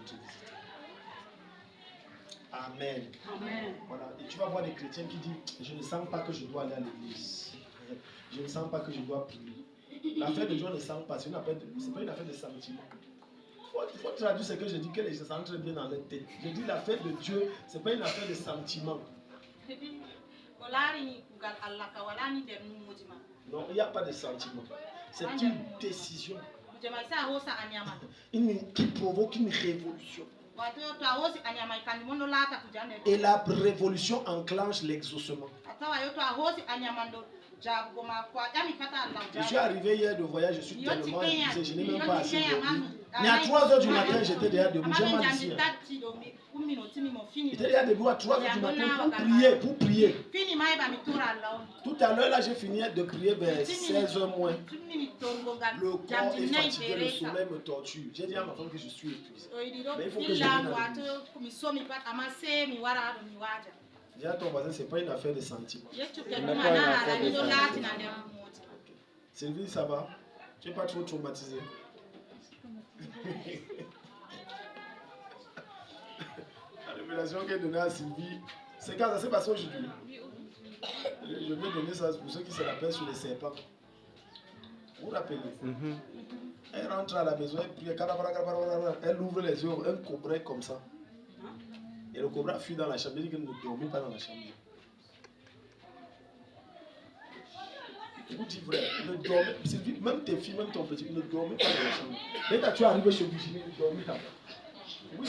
te visiter. Amen. Amen. Voilà. Et tu vas voir des chrétiens qui disent, je ne sens pas que je dois aller à l'église. Je ne sens pas que je dois prier. L'affaire de Dieu ne sent pas. Ce n'est pas une affaire de sentiment. Il faut traduire ce que je dis, que les gens s'entrent bien dans leur tête. Je dis l'affaire de Dieu, ce n'est pas une affaire de sentiment. Non, il n'y a pas de sentiment. C'est une décision qui provoque une révolution. Et la révolution enclenche l'exaucement. Je suis arrivé hier de voyage, je suis tellement épuisé, je n'ai même pas assez dormi. Mais à 3h du matin, j'étais déjà debout. J'ai mal ici. J'étais déjà debout à 3h du matin pour prier. Tout à l'heure, là, j'ai fini de prier vers 16h moins. Le corps est fatigué, le sommeil me torture. J'ai dit à ma femme que je suis épuisé. Mais il faut que je vienne à l'église. Dis à ton voisin, ce n'est pas une affaire de sentiment. Sylvie, ça va? Tu n'es pas trop traumatisé? La révélation qu'elle donnait à Sylvie, c'est quand ça s'est passé aujourd'hui. Je vais donner ça pour ceux qui se rappellent sur les serpents. Vous vous rappelez? Elle rentre à la maison, elle prie, elle ouvre les yeux, un cobra comme ça. Et le cobra fuit dans la chambre, il dit que ne dormez pas dans la chambre. Je vous dis vrai, ne dormez, même tes filles, même ton petit, ne dormez pas dans la chambre. Dès que tu arrives chez Virginie, ne dormez pas. Oui,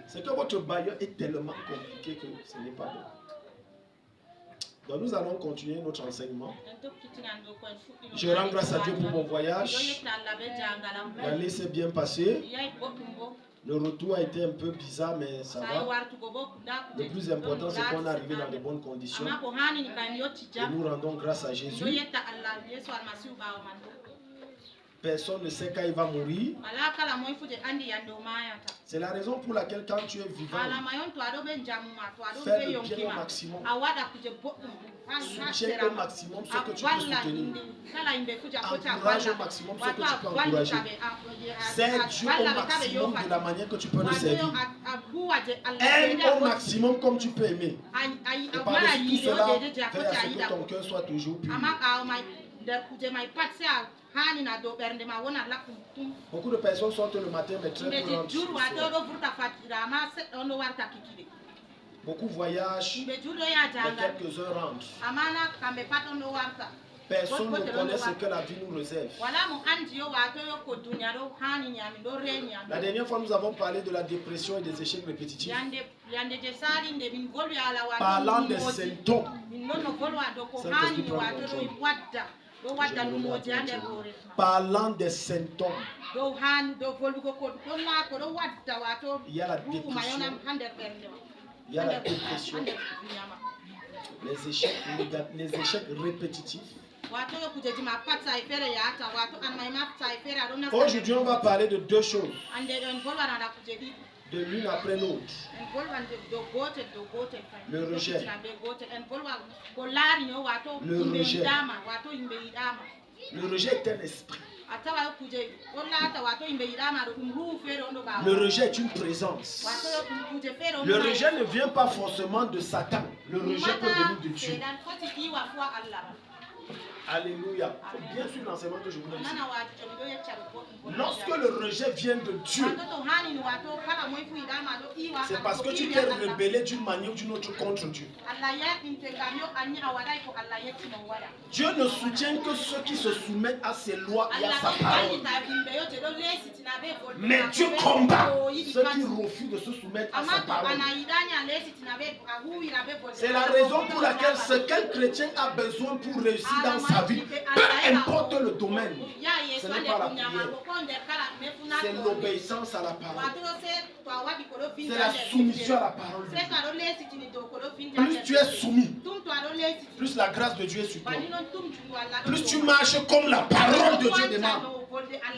c'est que votre bailleur est tellement compliqué que ce n'est pas bon. Donc nous allons continuer notre enseignement. Je rends grâce à Dieu pour mon voyage. L'année s'est bien passée. Le retour a été un peu bizarre, mais ça va. Le plus important, c'est qu'on est arrivé dans de bonnes conditions. Et nous rendons grâce à Jésus. Personne ne sait quand il va mourir. C'est la raison pour laquelle quand tu es vivant, fais le bien au maximum. Soutiens au maximum ce que tu peux soutenir. Encourage au maximum ce que tu peux encourager. Sers Dieu au maximum de la manière que tu peux le servir. Aime au maximum comme tu peux aimer. Et par-dessus tout cela, fais à ce que ton cœur soit toujours pur. Beaucoup de personnes sortent le matin mais très peu rentrent. Beaucoup voyagent, mais quelques heures rentrent. Personne ne connaît ce que la vie nous réserve. La dernière fois, nous avons parlé de la dépression et des échecs répétitifs. Parlant des symptômes. Parlant des symptômes. Il y a la dépression. Il y a la dépression. Les échecs répétitifs. Aujourd'hui, on va parler de deux choses. De l'une après l'autre. Le rejet. Le rejet. Le rejet est un esprit. Le rejet est une présence. Le rejet ne vient pas forcément de Satan. Le rejet peut venir de Dieu. Alléluia. Il faut bien suivre l'enseignement que je vous donne ici. Lorsque le rejet vient de Dieu, c'est parce que tu t'es rebellé d'une manière ou d'une autre contre Dieu. Dieu ne soutient que ceux qui se soumettent à ses lois et à sa parole. Mais Dieu combat ceux qui refusent de se soumettre à sa parole. C'est la raison pour laquelle ce qu'un chrétien a besoin pour réussir dans sa vie, peu importe le domaine, ce n'est pas la prière, c'est l'obéissance à la parole, c'est la soumission à la parole de Dieu. Plus tu es soumis, plus la grâce de Dieu est sur toi. Plus tu marches comme la parole de Dieu demande.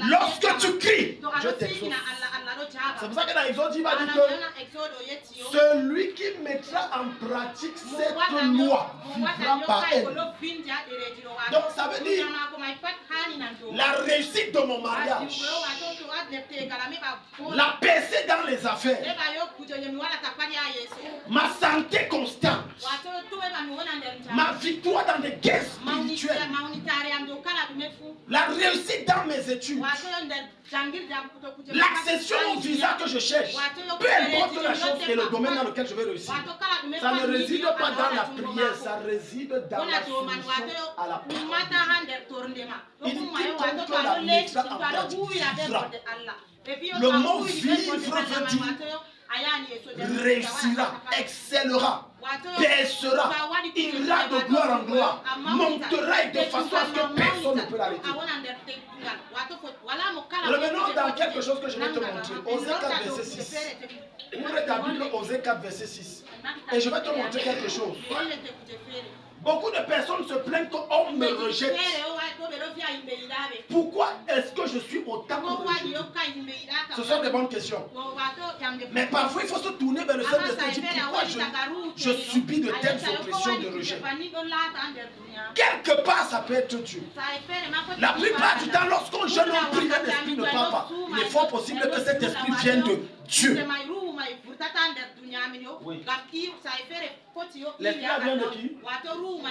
Lorsque tu cries, Dieu t'exauce. C'est pour ça que dans Exode, il va dire que celui qui mettra en pratique cette loi vivra par elle. Donc ça veut dire la réussite de mon mariage, la percée dans les mes affaires, ma santé constante, ma victoire dans des guerres spirituelles, la réussite dans mes études, l'accession au visa que je cherche, peu importe la chose et le domaine dans lequel je vais réussir, ça ne réside pas dans la prière, ça réside dans la soumission à la parole. Il dit quiconque la mettra en pratique vivra. Le mot vivre veut dire réussira, excellera, percera, ira de gloire en gloire, montera de façon à ce que personne ne peut l'arrêter. Revenons dans quelque chose que je vais te montrer. Osée 4, verset 6. Ouvre ta Bible, Osée 4, verset 6. Et je vais te montrer quelque chose. Beaucoup de personnes se plaignent qu'on me rejette. Pourquoi est-ce que je suis autant rejeté? Ce sont des bonnes questions. Mais parfois, il faut se tourner vers le Saint-Esprit. Pourquoi je subis de telles oppressions de rejet? Quelque part, ça peut être Dieu. La plupart du temps, lorsqu'on jeûne, on prie, un esprit ne parle pas. Il est fort possible que cet esprit vienne de Dieu. Oui. L'esprit vient de qui?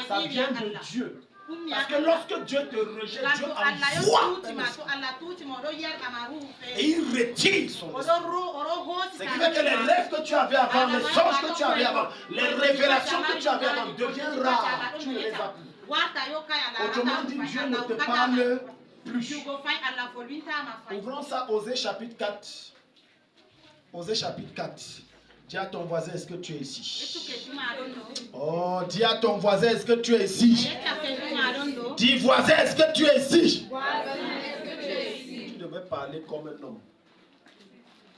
Ça vient de Dieu. Parce que lorsque Dieu te rejette, Dieu envoie un esprit. Et il retire son esprit. Ce qui fait que les rêves que tu avais avant, les songes que tu avais avant, les révélations que tu avais avant deviennent rares. Tu ne les as plus. Autrement dit, Dieu ne te parle plus. Ouvrons ça, Osée chapitre 4. Osée chapitre 4. Dis à ton voisin, est-ce que tu es ici? Oh, dis à ton voisin, est-ce que tu es ici? Dis voisin, est-ce que tu es ici? Tu devais parler comme un homme.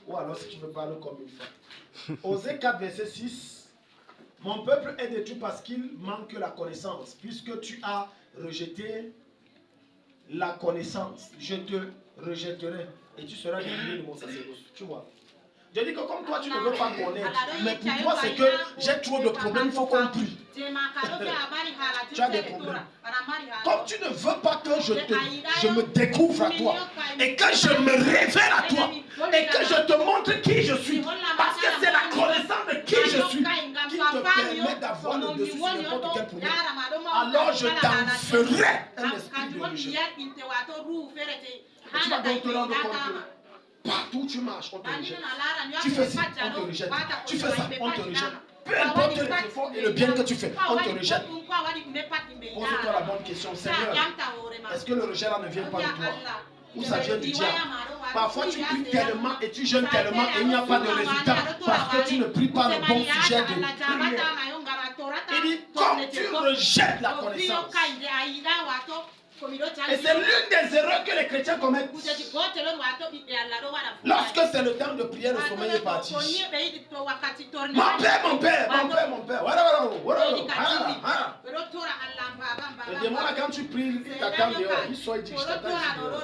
Ou alors si tu veux parler comme une femme. Osée 4, verset 6. Mon peuple est détruit parce qu'il manque la connaissance. Puisque tu as rejeté la connaissance, je te rejetterai et tu seras délivré de mon sacerdoce. Tu vois? Je dis que comme toi tu ne veux pas connaître, mais pour toi c'est que j'ai trop de problèmes, il faut qu'on prie. Tu as des problèmes. Comme tu ne veux pas que je me découvre à toi et que je me révèle à toi et que je te montre qui je suis, parce que c'est la connaissance de qui je suis qui te permet d'avoir le dessus sur n'importe quel problème, alors je t'en ferai un esprit de rejet. Et tu vas donc te rendre compte que partout où tu marches, on te rejette. Tu fais ça, on te rejette. Tu fais ça, on te rejette. Peu importe l'effort et le bien que tu fais, on te rejette. Pose-toi la bonne question, Seigneur, est-ce que le rejet là ne vient pas de toi? Ou ça vient du diable? Parfois tu pries tellement et tu jeûnes tellement et il n'y a pas de résultat parce que tu ne pries pas le bon sujet de prière. Il dit, comme tu rejettes la connaissance. Et c'est l'une des erreurs que les chrétiens commettent. Lorsque c'est le temps de prière, le sommeil est parti. Mon père. Le démon là, quand tu pries, il t'attend dehors. Il sort, il dit, je t'attends dehors.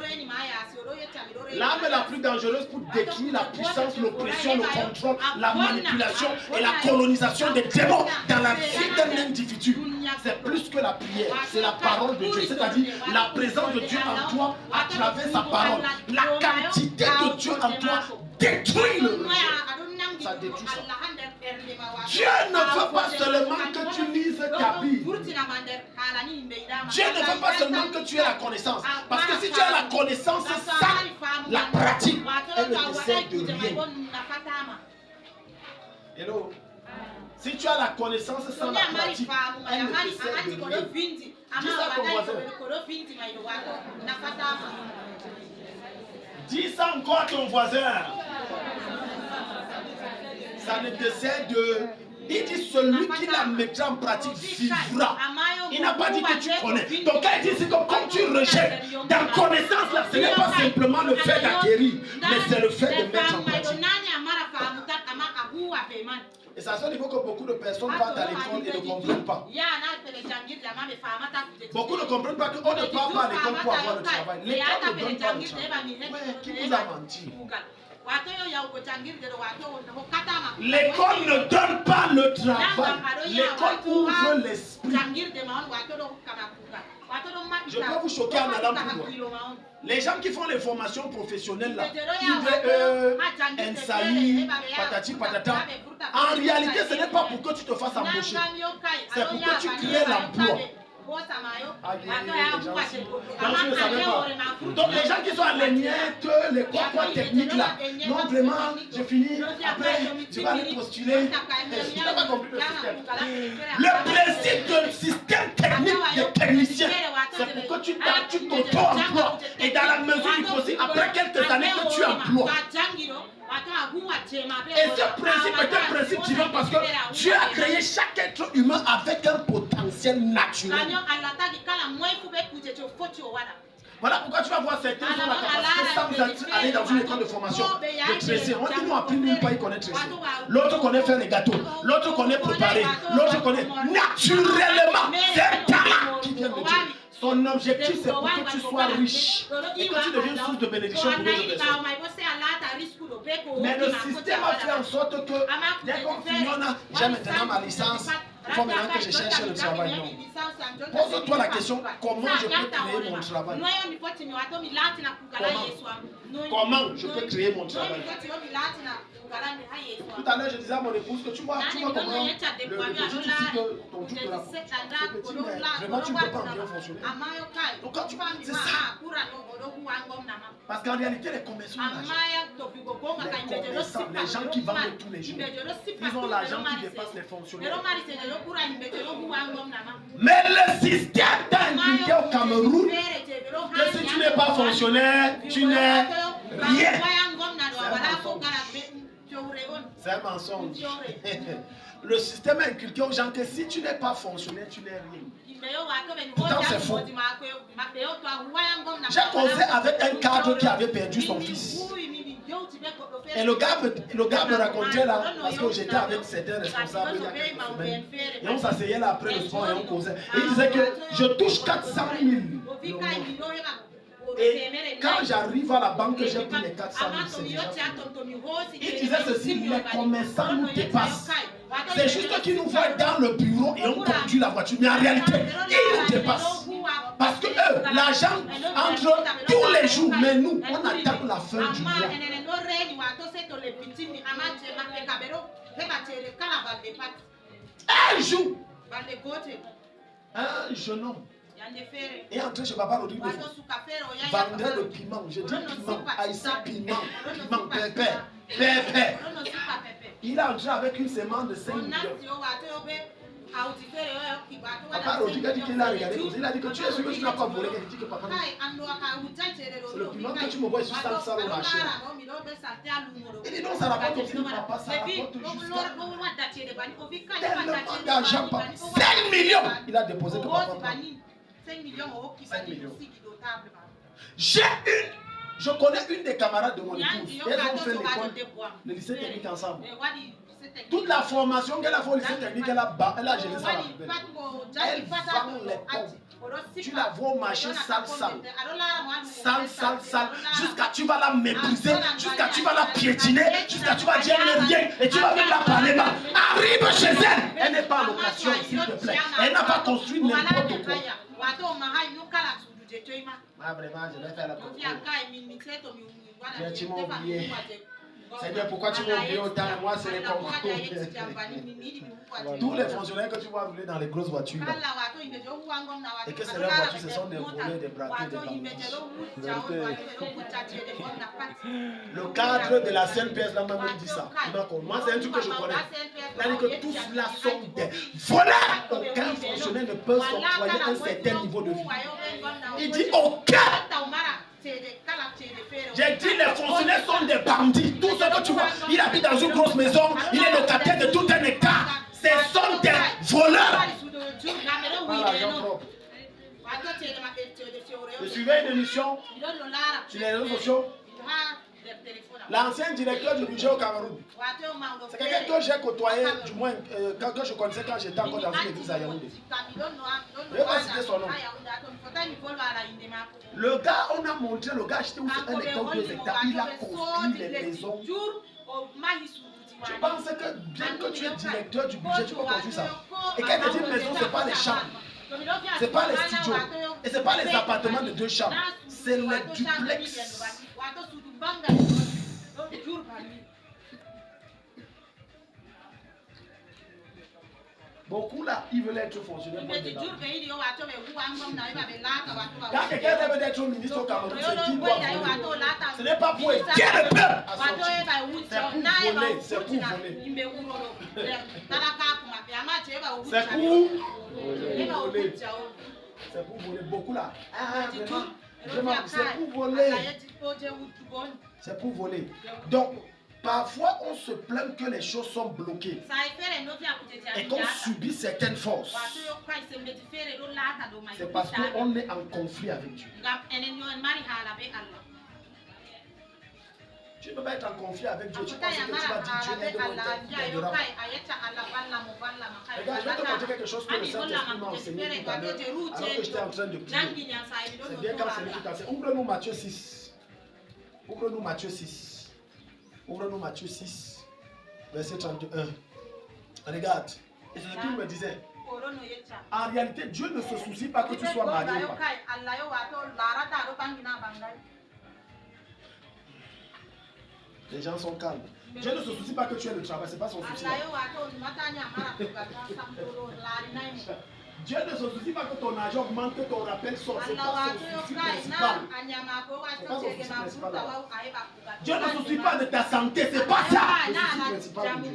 L'âme la plus dangereuse pour détruire la puissance, l'oppression, le contrôle, la manipulation et la colonisation des démons dans la vie d'un individu. C'est plus que la prière, c'est la parole de Dieu. C'est-à-dire la présence de Dieu en toi à travers sa parole. La quantité de Dieu en toi détruit le rejet. Ça détruit ça. Dieu ne veut pas seulement que tu lises ta Bible. Dieu ne veut pas seulement que tu aies la connaissance. Parce que si tu as la connaissance sans la pratique, elle ne te sert de rien. Hello. Si tu as la connaissance sans la pratique, elle ne te sert de rien. Dis ça à ton voisin. Dis ça encore à ton voisin. Ça ne te sert de... Il dit celui qui la mettra en pratique vivra. Il n'a pas dit que tu connais. Donc quand il dit c'est comme tu rejettes, ta connaissance là, ce n'est pas simplement le fait d'acquérir, mais c'est le fait de mettre en pratique. Et ça fait niveau que beaucoup de personnes partent à l'école et ne comprennent pas. Beaucoup ne comprennent pas qu'on ne part pas à l'école pour avoir le travail. L'école ne donne pas le travail. Ouais, qui vous a menti? L'école ne donne pas le travail. L'école ouvre l'esprit. Je peux vous choquer en allant plus loin. Les gens qui font les formations professionnelles là, IBE, NSAI, patati patata, en réalité ce n'est pas pour que tu te fasses embaucher, c'est pour que tu crées l'emploi. Donc les gens qui sont à l'ENIET, les concours techniques là, non vraiment, je finis, après tu vas aller postuler. Tu n'as pas compris le système. Le principe du système technique des techniciens, c'est pour que tu t'auto-emploies. Et dans la mesure du possible, après quelques années que tu emploies. Et ce principe est un principe divin parce que Dieu a créé chaque être humain avec un potentiel naturel. Voilà pourquoi tu vas voir certains qui ont la capacité sans aller dans une école de formation de tresser. Ils n'ont appris nulle part, ils connaissent tresser. L'autre connaît faire les gâteaux, l'autre connaît préparer, l'autre connaît naturellement. C'est un talent qui vient de Dieu. Son objectif, c'est pour que tu sois riche et que tu deviennes source de bénédiction pour d'autres personnes. Mais le système a fait en sorte que dès qu'on finit, j'ai maintenant ma licence, il faut maintenant que je cherche le travail. Non. Pose-toi la question, comment je peux créer mon travail? Comment je peux créer mon travail? Tout à l'heure, je disais à mon épouse que tu vois comment le petit ici que ton jour de la porte, ce petit, mais vraiment tu ne peux pas bien fonctionner. Donc quand tu c'est ça. Parce qu'en réalité, les commerçants ont l'argent. Les gens qui vendent tous les jours, ils ont l'argent qui dépasse les fonctionnaires. Mais le système t'a inculqué au Cameroun que si tu n'es pas fonctionnaire, tu n'es rien. C'est un mensonge. Le système a inculqué aux gens que si tu n'es pas fonctionnaire, tu n'es rien. Pourtant, c'est faux. J'ai causé avec un cadre qui avait perdu son fils. Et le gars me racontait là, parce que j'étais avec certains responsables il y a quelques semaines. Et on s'asseyait là après le sport et on causait. Et il disait que je touche 400 000. Et quand j'arrive à la banque, j'ai pris les 400 000. Il disait ceci, les commerçants nous dépassent. C'est juste qu'ils nous voient dans le bureau et on conduit la voiture. Mais en réalité, ils nous dépassent. Parce que eux, l'argent entre tous les jours. Mais nous, on attend la fin du mois. Un jour, un jeune homme est entré chez Papa Rodrigue, vendait le piment. Je dis piment, haïtien piment, piment, pépère, pépère. Il a entré avec une semence de 5 millions. Papa Rodrigue a dit qu'il a regardé. Il a dit que tu es sûr que tu n'as pas volé. Il dit que papa non. C'est le piment que tu me vois sur ça au marché. Il dit non, ça rapporte aussi papa, ça rapporte juste tellement d'argent. 5 millions. Il a déposé que papa. 5 millions. Je connais une des camarades de mon épouse. Elles ont fait l'école, le lycée technique ensemble. Toute la formation qu'elle a fait au lycée technique, elle a géré ça à la poubelle. Elle vend les pommes. Tu la vois au marché sale. Jusqu'à tu vas la mépriser, jusqu'à tu vas la piétiner, jusqu'à tu vas dire rien et tu vas même la parler mal. Arrive chez elle. Elle n'est pas en location, s'il te plaît. Elle n'a pas construit n'importe quoi. Ah, vraiment, je vais faire la propriété. Tu m'as oublié. Seigneur, pourquoi tu m'as oublié autant? Moi, c'est les concours. Tous les fonctionnaires que tu vois rouler dans les grosses voitures. Et que ces voitures, ce sont des volets, des braquets, des bandites. Le cadre de la CNPS, là, m'a dit ça. Moi, c'est un truc que je connais. Il a dit que tous là sont des voleurs. Aucun fonctionnaire ne peut s'octroyer un certain niveau de vie. Il dit aucun. J'ai dit les fonctionnaires sont des bandits. Tout ce que tu vois, il habite dans une grosse maison, il est locataire de tout un hectare. Ce sont des voleurs. Je suivais une émission sur les réseaux sociaux. L'ancien directeur du budget au Cameroun. C'est quelqu'un que j'ai côtoyé, du moins, que je connaissais quand j'étais encore dans une église à Yaoundé. Je ne vais pas citer son nom. Le gars, on a montré, le gars acheté un hectare ou 2 hectares. Il a construit les maisons. Tu penses que bien que tu es directeur du budget, tu peux construire ça. Et quand tu dis maison, ce n'est pas les chambres. Ce n'est pas les studios. Et ce n'est pas les appartements de 2 chambres. C'est les duplex. Beaucoup là, ils veulent être fonctionnaires. Quand quelqu'un veut être ministre au Cameroun, c'est qui doit voler. Ce n'est pas pour aider le peuple à sortir. C'est pour voler. C'est pour voler. C'est pour voler. Beaucoup là. C'est pour voler. C'est pour voler. Donc, parfois, on se plaint que les choses sont bloquées et qu'on subit certaines forces. C'est parce qu'on est en conflit avec Dieu. Tu ne peux pas être en conflit avec Dieu. Tu penses que tu vas dire Dieu aide-moi, t'aidera pas. Regarde, je vais te montrer quelque chose que le Saint-Esprit m'a enseigné tout à l'heure, alors que j'étais en train de prier. C'est bien quand c'est lui qui t'a enseigné. Ouvre-nous Matthieu 6. Ouvre-nous Matthieu 6. Ouvre-nous Matthieu 6, verset 31. Regarde. Et c'est ce qu'il me disait. En réalité, Dieu ne se soucie pas que tu sois marié ou pas. Les gens sont calmes. Dieu ne se soucie pas que tu aies le travail, c'est pas son souci. Dieu ne se soucie pas que ton argent augmente, que ton rappel sorte. C'est pas son souci principal. C'est pas son souci principal. Dieu ne se soucie pas de ta santé, c'est pas ça le souci principal de Dieu.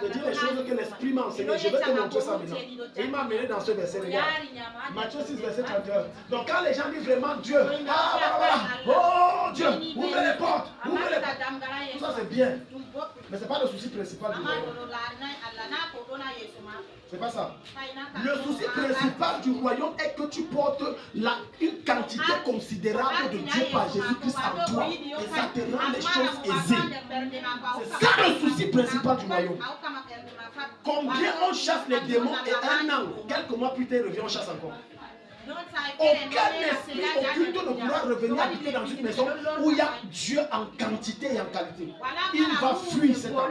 Je te dis les choses que l'Esprit m'a enseignées. Je vais te montrer ça maintenant. Et il m'a amené dans ce verset. Regarde. Matthieu 6, verset 31. Donc quand les gens disent vraiment Dieu, oh Dieu, ouvrez les portes, ouvrez les portes. Tout ça c'est bien. Mais ce n'est pas le souci principal du royaume. C'est pas ça. Le souci principal du royaume est que tu portes une quantité considérable de Dieu par Jésus-Christ en toi. Et ça te rend les choses aisées. C'est ça le souci principal du royaume. Combien on chasse les démons et un an, quelques mois plus tard, il revient, on chasse encore. Aucun esprit occulte ne pourra revenir habiter dans une maison où il y a Dieu en quantité et en qualité. Il va fuir cet endroit.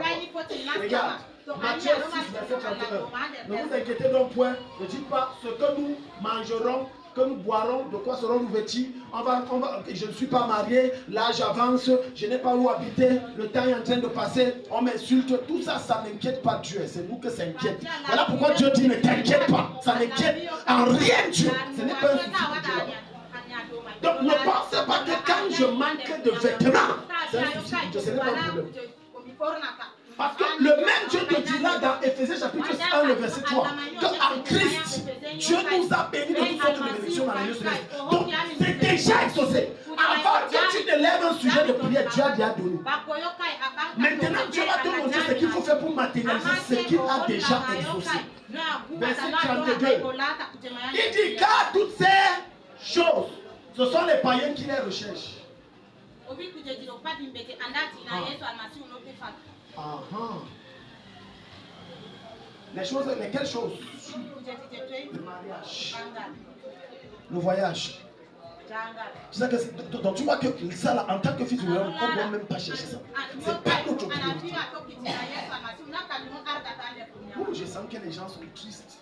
Regarde, Matthieu 6, verset 31. Ne vous inquiétez donc point, ne dites pas ce que nous mangerons, que nous boirons, de quoi serons-nous vêtus. Je ne suis pas marié, l'âge avance, je n'ai pas où habiter, le temps est en train de passer, on m'insulte. Tout ça, ça n'inquiète pas Dieu, c'est nous que ça inquiète. Voilà pourquoi Dieu dit ne t'inquiète pas, ça n'inquiète en rien Dieu. Ce n'est pas un souci de Dieu. Donc ne pensez pas que quand je manque de vêtements, c'est un souci de Dieu, ce n'est pas un problème. Parce que le même Dieu te dira dans Éphésiens chapitre 1, le verset 3, qu'en Christ, Dieu nous a bénis de toutes sortes de bénédictions dans les lieux célestes. Donc, c'est déjà exaucé. Avant que tu te lèves un sujet de prière, Dieu a déjà donné. Maintenant, Dieu va te montrer ce qu'il faut faire pour matérialiser ce qu'il a déjà exaucé. Verset 32. Il dit, car toutes ces choses, ce sont les païens qui les recherchent. Les choses, lesquelles choses? Le mariage, le voyage. Donc tu vois que ça là, en tant que fils de l'homme, on ne doit même pas chercher ça. C'est pas notre priorité. Je sens que les gens sont tristes.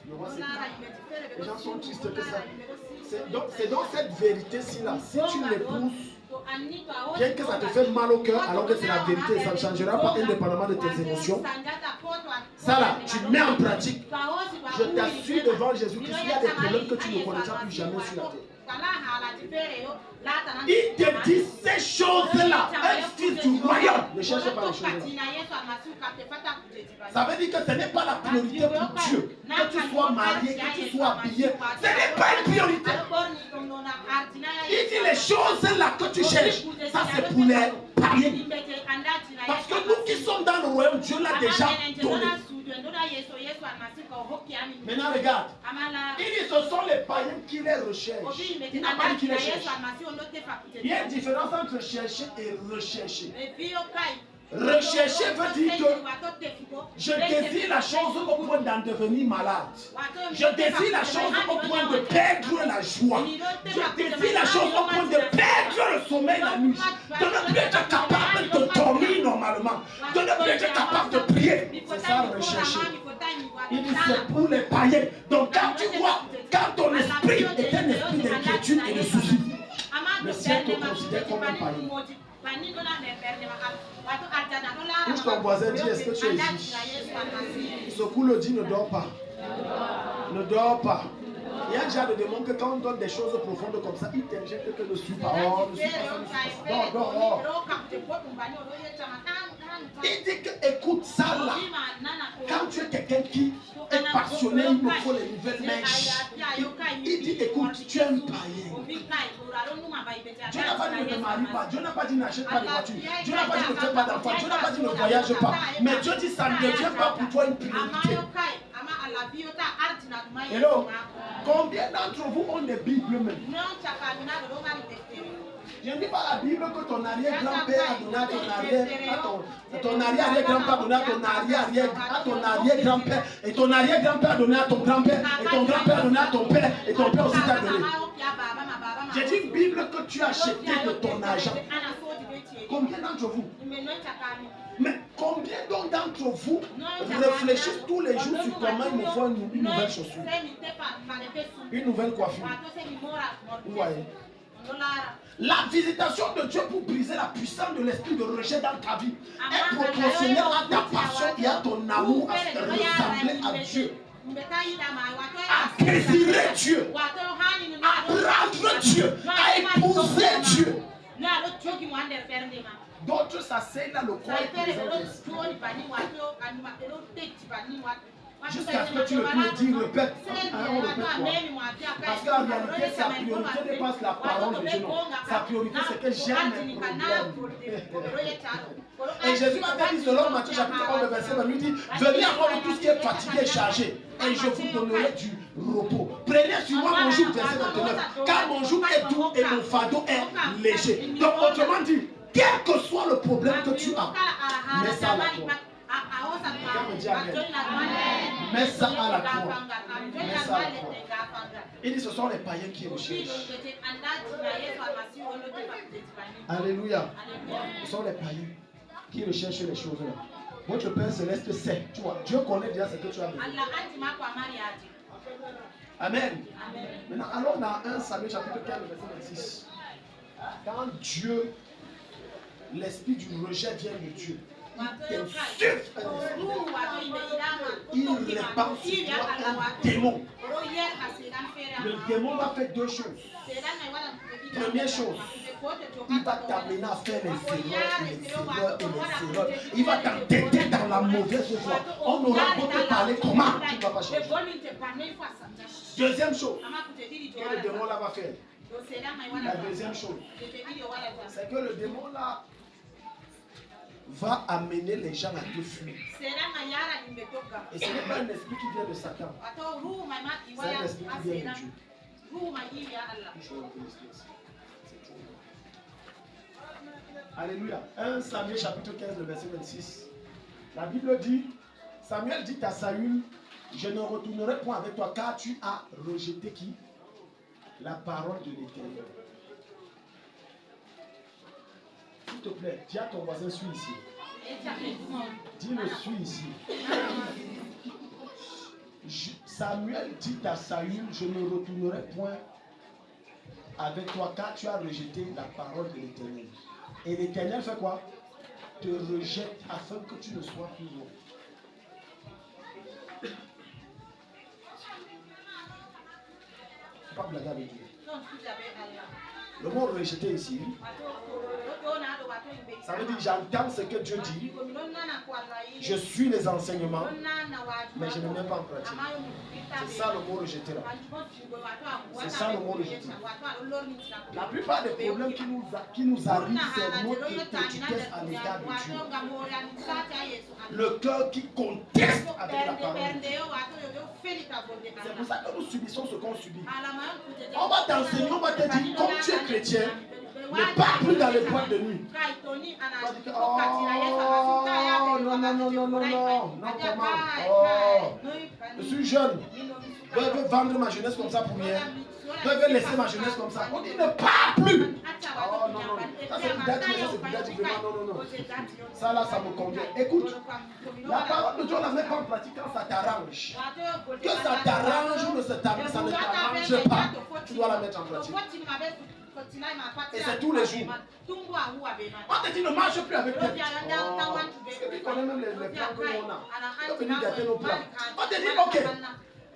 Les gens sont tristes que ça. C'est dans cette vérité-ci là. Si tu l'épouses, bien que ça te fait mal au cœur, alors que c'est la vérité, ça ne changera pas indépendamment de tes émotions. Ça là, tu mets en pratique. Je t'assure devant Jésus-Christ, il y a des problèmes que tu ne connaîtras plus jamais sur la terre. Il te dit ces choses-là, un fils du royaume. Ne cherche pas les choses-là. Ça veut dire que ce n'est pas la priorité pour Dieu. Que tu sois marié, que tu sois habillé, ce n'est pas une priorité. Il dit les choses-là que tu cherches, ça c'est pour les païens. Parce que nous qui sommes dans le royaume, Dieu l'a déjà donné. Maintenant regarde. Il dit ce sont les païens qui les recherchent. Il n'a pas dit qu'ils les cherchent. Il y a une différence entre chercher et rechercher. Rechercher veut dire que je désire la chose au point d'en devenir malade. Je désire la chose au point de perdre la joie. Je désire la chose au point de perdre le sommeil la nuit. De ne plus être capable de dormir normalement. De ne plus être capable de prier. C'est ça rechercher. Il dit c'est pour les païens. Donc quand tu vois, quand ton esprit est un esprit d'inquiétude et de soucis, le ciel te considère comme un païen. Touche ton voisin, dis est-ce que tu es ici? Secoue le dit ne dors pas. Ne dors pas. Il y a déjà des démons que quand on donne des choses profondes comme ça, ils t'injectent que ne suis pas. Oh, ne suis pas. Dors. Il dit que écoute ça là. Quand tu es quelqu'un qui est passionné, il me faut les nouvelles mèches. Il dit écoute, tu es un païen. Dieu n'a pas dit ne te marie pas. Dieu n'a pas dit n'achète pas de voiture. Dieu n'a pas dit ne fais pas d'enfant. Dieu n'a pas dit ne voyage pas. Mais Dieu dit ça ne devient pas pour toi une priorité. Hello. Combien d'entre vous ont des Bibles même? Je ne dis pas la Bible que ton arrière-grand-père a donné à ton arrière-grand-père a donné à ton arrière-grand-père, et ton arrière-grand-père a donné à ton grand-père, et ton grand-père a donné à ton père, et ton père aussi t'a donné. J'ai dit une Bible que tu as achetée de ton argent. Combien d'entre vous? Mais combien d'entre vous réfléchissent tous les jours sur comment il me faut une nouvelle chaussure, une nouvelle coiffure? Vous voyez? La visitation de Dieu pour briser la puissance de l'esprit de rejet dans ta vie est proportionnelle à ta passion et à ton amour à ressembler à Dieu, à désirer Dieu, à prendre Dieu, à épouser Dieu. D'autres s'asseyent là, le corps est présent. Jusqu'à ce que tu ne puisses dire, répète. On répète quoi? Parce qu'en réalité, sa priorité dépasse la parole de Dieu. Sa priorité, c'est que j'aime mes problèmes. Et Jésus m'a dit, selon Matthieu chapitre 11, verset 20, lui dit, venez à moi tous qui êtes fatigués et chargés, et je vous donnerai du repos. Prenez sur moi mon joug, verset 29, car mon joug est doux et mon fardeau est léger. Donc, autrement dit, quel que soit le problème que tu as, mets ça à la croix. Mets ça à la croix. Mets ça à la croix. Il dit ce sont les païens qui recherchent. Alléluia. Ce sont les païens qui recherchent les choses là. Votre Père Céleste sait. Tu vois, Dieu connaît déjà ce que tu as besoin. Amen. Maintenant, allons dans 1 Samuel chapitre 15, verset 26. Quand Dieu, l'esprit du rejet vient de Dieu, il répand sur toi un démon. Le démon va faire deux choses. Première chose, il va t'amener à faire les erreurs. Il va t'entêter dans la mauvaise voie. On aura beau te parler comment, tu ne vas pas changer. Deuxième chose, que le démon là va faire. La deuxième chose, c'est que le démon là va amener les gens à te fuir. Et ce n'est pas un esprit qui vient de Satan. C'est un esprit qui vient de Dieu. Alléluia. 1 Samuel chapitre 15, le verset 26. La Bible dit, Samuel dit à Saül, je ne retournerai point avec toi car tu as rejeté qui? La parole de l'Éternel. S'il te plaît, dis à ton voisin, suis ici. Dis-le, suis ici. Samuel dit à Saül, je ne retournerai point avec toi car tu as rejeté la parole de l'Éternel. Et l'Éternel fait quoi? Te rejette afin que tu ne sois plus loin. Pas blaguer avec Dieu. Le mot rejeté ici, ça veut dire j'entends ce que Dieu dit, Je suis les enseignements, mais je ne mets pas en pratique. C'est ça le mot rejeté là. C'est ça le mot rejeté. La plupart des problèmes qui nous arrivent, c'est notre petitesse à l'égard de Dieu. Le cœur qui conteste avec la parole. C'est pour ça que nous subissons ce qu'on subit. On va t'enseigner, on va te dire, comme tu es chrétien, ne pars plus dans les boîtes de nuit. Oh, non, non, non, non, non, non, non, comment? Oh, je suis jeune. Je veux vendre ma jeunesse comme ça pour rien. Je veux laisser ma jeunesse comme ça. On dit ne pars plus. Oh, non, non. Ça c'est Bidati, ça c'est Bidati. Non, non, non. Ça là, ça me convient. Écoute, la parole de Dieu, on la met pas en pratique quand ça t'arrange. Que ça t'arrange ou ça ne t'arrange pas, tu dois la mettre en pratique. Et c'est tous les jours. On te dit ne marche plus avec tes plans. Tu connais même les plans que l'on a. Tu peux venir gâter nos plans. On te dit ok,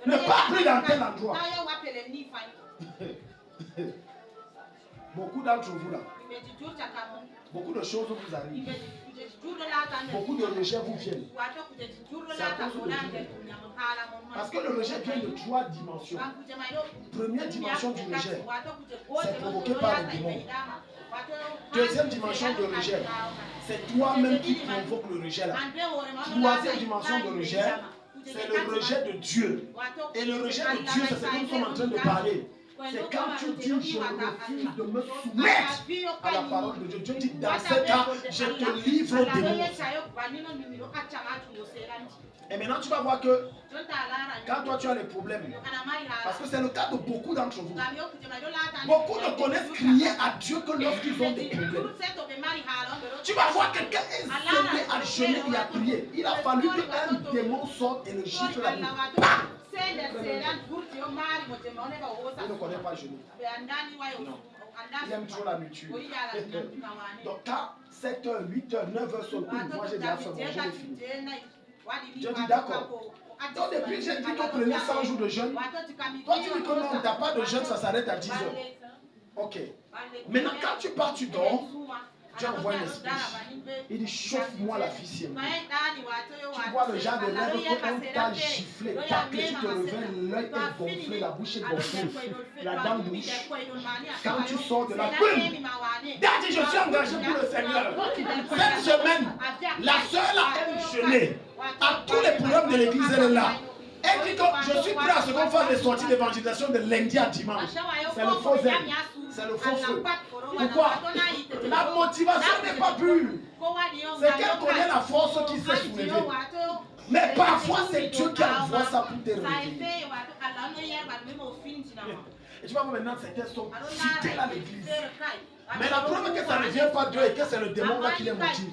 ne pars plus dans tel endroit. Beaucoup d'entre vous là, beaucoup de choses vous arrivent. Beaucoup de rejets vous viennent. C'est à cause de Dieu. Parce que le rejet vient de 3 dimensions. Première dimension du rejet, c'est provoqué par le démon. Deuxième dimension de rejet, c'est toi-même qui provoque le rejet là. Troisième dimension de rejet, c'est le rejet de Dieu. Et le rejet de Dieu, c'est ce que nous sommes en train de parler. C'est quand tu dis je refuse de me soumettre à la parole de Dieu. Dieu dit dans ce cas, je te livre au démon. Et maintenant tu vas voir que quand toi tu as des problèmes, parce que c'est le cas de beaucoup d'entre vous, beaucoup ne connaissent crier à Dieu que lorsqu'ils ont des problèmes. Tu vas voir quelqu'un est semé à jeûner et à prier. Il a fallu qu'un démon sorte et le gifle la nuit. Il ne connaît pas le genou. Non. Il aime toujours la nourriture. Donc quand 7h, 8h, 9h sont cool, moi j'ai déjà fait manger les filles. Je dis d'accord. Donc depuis j'ai dit qu'on prenait 100 jours de jeûne. Toi tu dis que non, tu n'as pas de jeûne, ça s'arrête à 10h. Ok. Maintenant quand tu pars, tu dors. Dieu envoie un esprit. Il dit chauffe-moi la fille. Tu vois le genre de lèvres qu'on t'a giflé, ta clé, tu te réveilles, l'œil est gonflé, la bouche est gonflée, la dent bouche. Quand tu sors de la plume, Daddy, je suis engagé pour le Seigneur. Cette semaine, la soeur là aime jeûner. À tous les problèmes de l'église, elle est là. Elle dit que je suis prêt à ce qu'on fasse des sorties d'évangélisation de lundi à dimanche. C'est le faux zèle. C'est le faux feu. Pourquoi? La motivation n'est pas pure. C'est qu'elle connaît la force qui s'est soulevée. Mais parfois, c'est Dieu qui envoie ça pour te réveiller. Et tu vois, maintenant, certains sont fidèles à l'église. Mais la preuve que ça ne vient pas d'eux et que c'est le démon là qui les motive,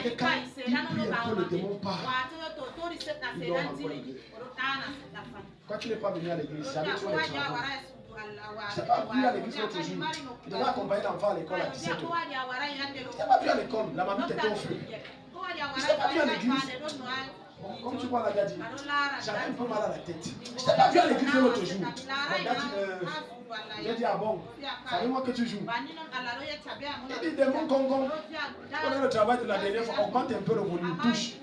c'est que quand il prie un peu, le démon part. Il dort encore l'église. Quand tu n'es pas venu à l'église, jamais tu vas les travaux. Je n'ai pas vu à l'église l'autre jour. Je devais accompagner l'enfant à l'école à 17h. Je n'ai pas vu à l'école. La mamie t'était au feu. Je n'ai pas vu à l'église. Bon, comme tu vois la Gadi, j'avais un peu mal à la tête. Je n'ai pas vu à l'église l'autre jour. J'ai dit, ah bon, savez-moi que tu joues. Il dit, démon Congo. Tu connais le travail de la dernière fois, augmente un peu le volume, touche.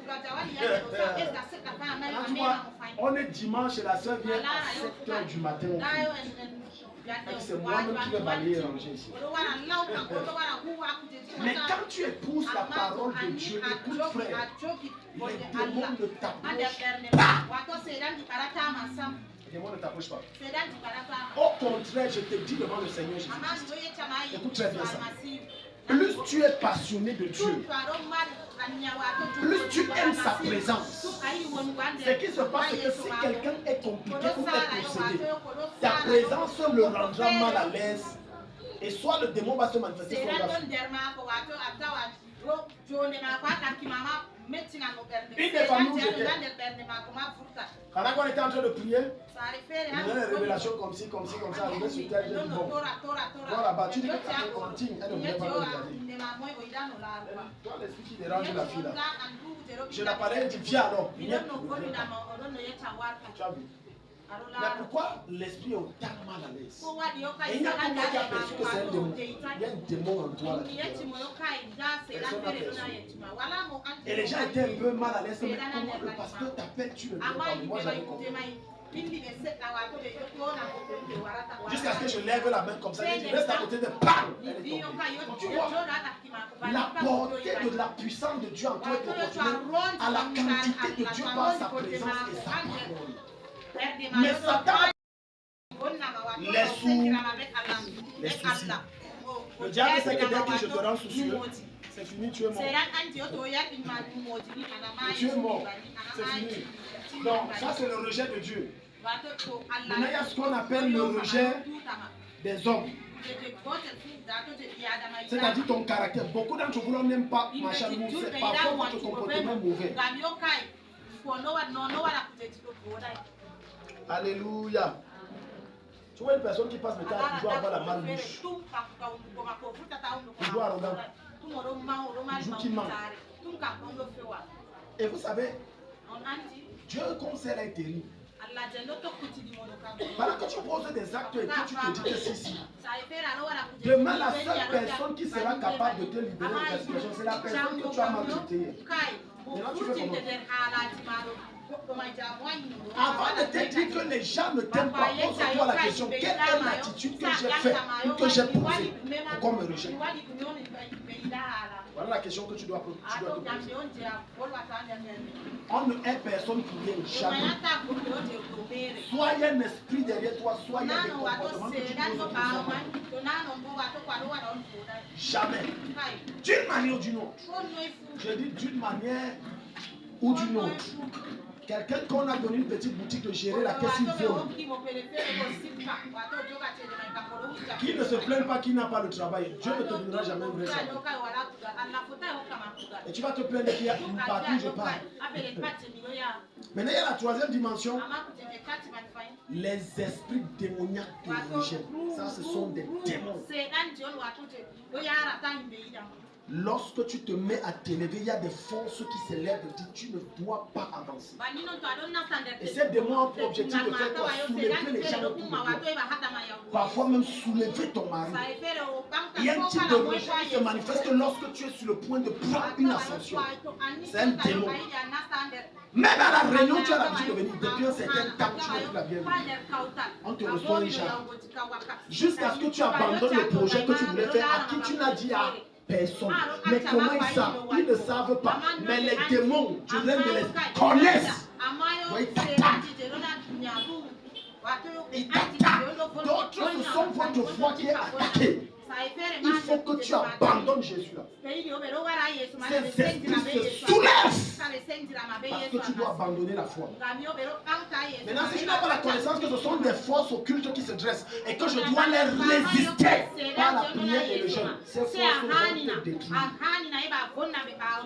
Tu vois, on est dimanche et la soeur vient à 7h du matin. C'est moi-même qui vais balayer et ranger ici. Mais quand tu épouses la parole de Dieu, écoute frère, les démons ne t'approchent pas. Les démons ne t'approchent pas. Au contraire, je te dis devant le Seigneur Jésus-Christ. Écoute très bien ça. Plus tu es passionné de Dieu, plus tu aimes sa présence. Ce qui se passe, c'est que si quelqu'un est compliqué ou est possédé, ta présence le rendra mal à l'aise. Et soit le démon va se manifester sur la fille. Une des familles où j'étais, pendant qu'on était en train de prier, il y avait des révélations comme ci, comme ça, arrivé sur terre, j'ai dit bon, toi là-bas, tu dis que ta cantine, elle ne voulait pas regarder. Toi, l'esprit qui dérange la fille là, je l'ai parlé, elle dit viens alors, viens. Tu as vu. Mais pourquoi l'esprit est autant mal à l'aise? Et il y a combien qui a perçu que c'est un démon? Il y a un démon en toi là. Et les gens étaient un peu mal à l'aise. Mais comment le pasteur t'appelle, tu ne viens pas? Moi j'avais compris. Jusqu'à ce que je lève la main comme ça, je reste à côté de PAM. Elle est tombée. Tu vois, la portée de la puissance de Dieu en toi est proportionnelle à la quantité de Dieu par sa présence et sa parole. Mais Satan, les soucis. Le diable sait que dès que je te rends soucieux, c'est fini, tu es mort. Tu es mort, c'est fini. Donc, ça c'est le rejet de Dieu. Maintenant, il y a ce qu'on appelle le rejet des hommes. C'est-à-dire ton caractère. Beaucoup d'entre vous n'aiment pas machin, c'est parfois votre comportement mauvais. Alléluia. Tu vois une personne qui passe le temps toujours avoir la malbouche. Toujours arrogant. Toujours qui ment. Et vous savez, Dieu conseille est terrible. Pendant que tu poses des actes et que tu te dis que si. Demain, la seule personne qui sera capable de te libérer de ta situation, c'est la personne que tu as maltraitée. Maintenant, tu fais comment? Avant de te dire que les gens ne t'aiment pas, pose-toi la question, quelle est l'attitude que j'ai faite ou que j'ai posée pour qu'on me rejette? Voilà la question que tu dois te poser. On ne est personne qui vient jamais. Soit il y a un esprit derrière toi, soit il y a des comportements que tu poses. Jamais. D'une manière ou d'une autre. Je dis d'une manière ou d'une autre. Quelqu'un qu'on a donné une petite boutique de gérer la caisse, il vole. Qui ne se plaint pas, qui n'a pas le travail, Dieu ne te donnera jamais un vrai travail. Et tu vas te plaindre qu'il y a une partie où je parle. Maintenant, il y a la troisième dimension. Les esprits démoniaques te rejettent. Ça, ce sont des démons. Lorsque tu te mets à t'élever, il y a des forces qui s'élèvent et disent tu ne dois pas avancer. Et ces démons ont pour objectif de faire quoi? Soulever les gens autour de toi. Parfois même soulever ton mari. Il y a un type de rejet qui se manifeste lorsque tu es sur le point de prendre une ascension. C'est un démon. Même à la réunion, tu as l'habitude de venir. Depuis un certain temps, tu n'es plus la bienvenue. On te reçoit un genre. Jusqu'à ce que tu abandonnes le projet que tu voulais faire, à qui tu n'as dit à personne. Mais comment ils savent? Ils ne savent pas. Mais les démons, tu viens de les connaissent. Ils t'attaquent. Ils t'attaquent. D'autres, ce sont votre foi qui est attaquée. Il faut que tu abandonnes Jésus là. Ces esprits se soulèvent parce que tu dois abandonner la foi. Maintenant, si je n'ai pas la connaissance que ce sont des forces occultes qui se dressent et que je dois les résister par la prière et le jeûne, ces forces vont te détruire.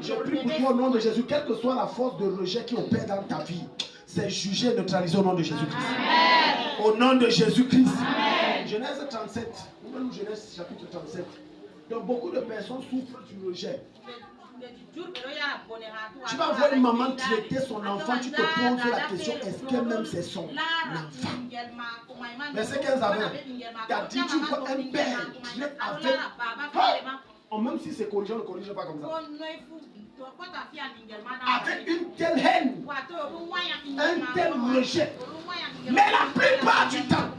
Je prie pour toi au nom de Jésus, quelle que soit la force de rejet qui opère dans ta vie, c'est jugé et neutralisé au nom de Jésus-Christ. Au nom de Jésus-Christ. Genèse 37, ou Genèse chapitre 37. Donc beaucoup de personnes souffrent du rejet. Tu vas voir une maman traiter son enfant, tu te poses la question, est-ce qu'elle-même c'est son enfant? Mais c'est qu'elles avaient. T'as dit, tu vois un père traite avec... Même si c'est corrigé, on ne corrige pas comme ça. Avec une telle haine, un tel rejet. Mais la plupart du temps,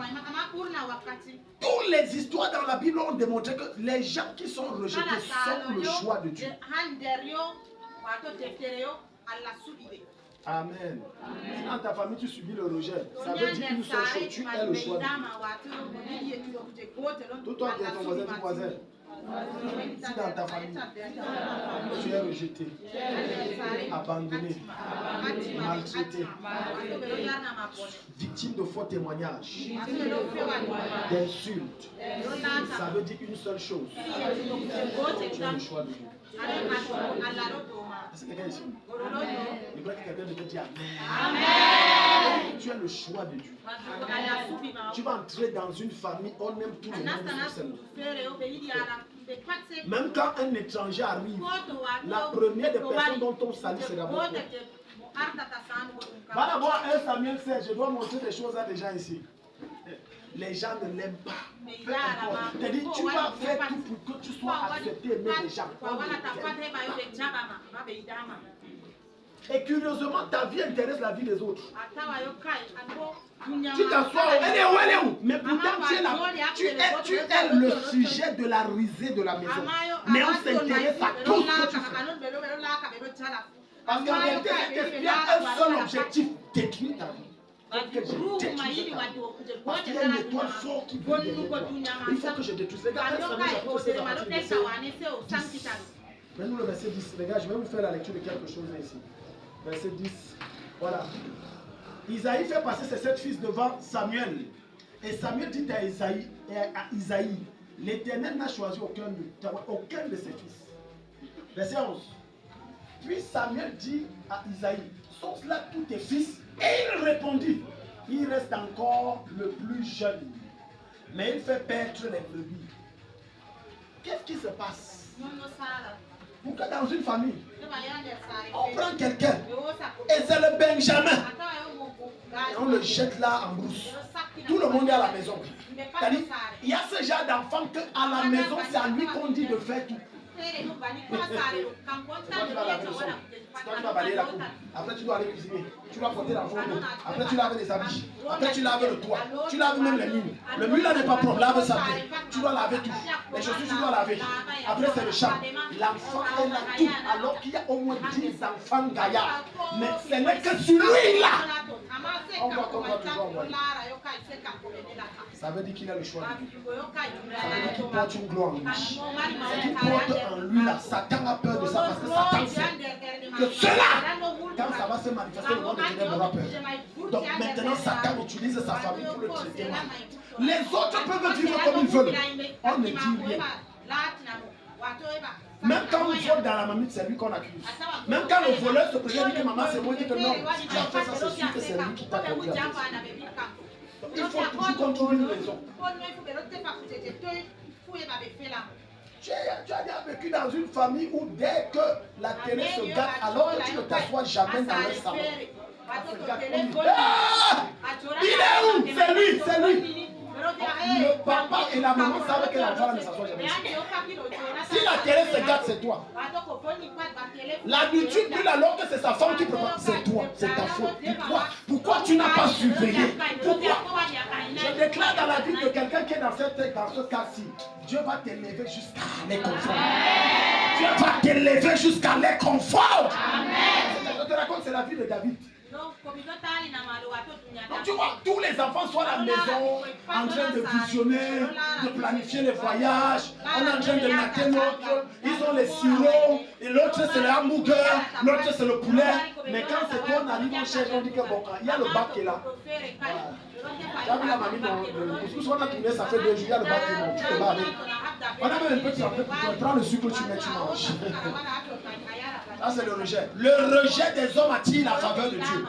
toutes les histoires dans la Bible ont démontré que les gens qui sont rejetés sont le choix de Dieu. Amen. Si dans ta famille tu subis le rejet, ça veut dire une seule chose, tu es le choix de Dieu. Tout toi qui es ton voisin, ton voisin. Si dans ta famille, tu es rejeté, abandonné, maltraité, victime de faux témoignages, d'insultes, ça veut dire une seule chose. Tu es le choix de Dieu. Est-ce que quelqu'un ici? Je crois que quelqu'un devait dire Amen. Tu es le choix de Dieu. Tu vas entrer dans une famille, on aime tout le monde. Même quand un étranger arrive, la première des personnes dont on salue, c'est d'abord toi. Va d'abord 1 Samuel 16. Je dois montrer des choses à des gens ici. Les gens ne l'aiment pas. Peu importe. C'est-à-dire, tu vas faire tout pour que tu sois accepté, aimé des gens. Et curieusement, ta vie intéresse la vie des autres. Tu t'assois, elle est où? Mais pourtant, tu es le sujet de la risée de la maison. Mais on s'intéresse à tout ce que tu fais. Parce qu'en réalité, il y a un seul objectif, détruire ta vie. Parce qu'il y a une étoile forte qui brille derrière toi. Il faut que je détruise. Regarde, maintenant le verset 10. Regarde, je vais vous faire la lecture de quelque chose ici. Verset 10. Voilà. Isaïe fait passer ses 7 fils devant Samuel. Et Samuel dit à Isaïe, l'Éternel n'a choisi aucun de ses fils. Verset 11. Puis Samuel dit à Isaïe, sont cela tous tes fils? Et il répondit, il reste encore le plus jeune, mais il fait perdre les brebis. Qu'est-ce qui se passe? Pourquoi dans une famille, on prend quelqu'un et c'est le Benjamin et on le jette là en brousse? Tout le monde est à la maison. C'est-à-dire, il y a ce genre d'enfant qu'à la maison, c'est à lui qu'on dit de faire tout. Tu vas balayer la cour. Après, tu dois aller cuisiner. Tu dois porter l'enfant. Après, tu laves les habits. Après, tu laves le toit. Tu laves même les murs. Le mur là n'est pas propre. Lave ça bien. Tu dois laver tout. Les chaussures, tu dois laver. Après, c'est le champ. L'enfant est là tout. Alors qu'il y a au moins 10 enfants gaillards. Mais ce n'est que celui-là. On doit toujours envoyer. Ça veut dire qu'il a le choix de Dieu. Ça veut dire qu'il porte une gloire en lui. Ce qu'il porte en lui là, Satan a peur de ça parce que Satan sait que cela, quand ça va se manifester, le monde de ténèbres aura peur. Donc maintenant, Satan utilise sa famille pour le traiter mal. Les autres peuvent vivre comme ils veulent. On ne dit rien. Même quand on vole dans la mamie, c'est lui qu'on accuse. Même quand le voleur se présente et dit que maman c'est moi, il dit que non, tu as fait ça, c'est sûr que c'est lui qui t'a conduit à faire ça. Donc il faut toujours contrôler une raison. Tu as déjà vécu dans une famille où dès que la télé se gâte, alors que tu ne t'assois jamais dans le salon. Il est où? C'est lui, c'est lui. Le papa et la maman savent que l'enfant ne s'assoit jamais. Si la télé se gâte, c'est toi. La nourriture brûle alors que c'est sa femme qui prépare. C'est toi, c'est ta faute. Pourquoi tu n'as pas surveillé? Pourquoi? Je déclare dans la vie de quelqu'un qui est dans ce cas-ci, Dieu va t'élever jusqu'à les confondre. Dieu va t'élever jusqu'à les confondre. Je te raconte, c'est la vie de David. Donc tu vois, tous les enfants sont à la maison, en train de visionner, de planifier les voyages, on est en train de mater l'autre, ils ont les sirops, et l'autre c'est le hamburger, l'autre c'est le poulet. Mais quand c'est toi, on arrive, on cherche, on dit que bon, il y a le bac qui est là. Tu as vu la mamie, le couscous qu'on a tourné, ça fait 2 jours, il y a le bac qui est là, tu te bats avec. On a même un petit peu pour toi, prends le sucre, tu mets, tu manges. Ça c'est le rejet. Le rejet des hommes attire la faveur de Dieu.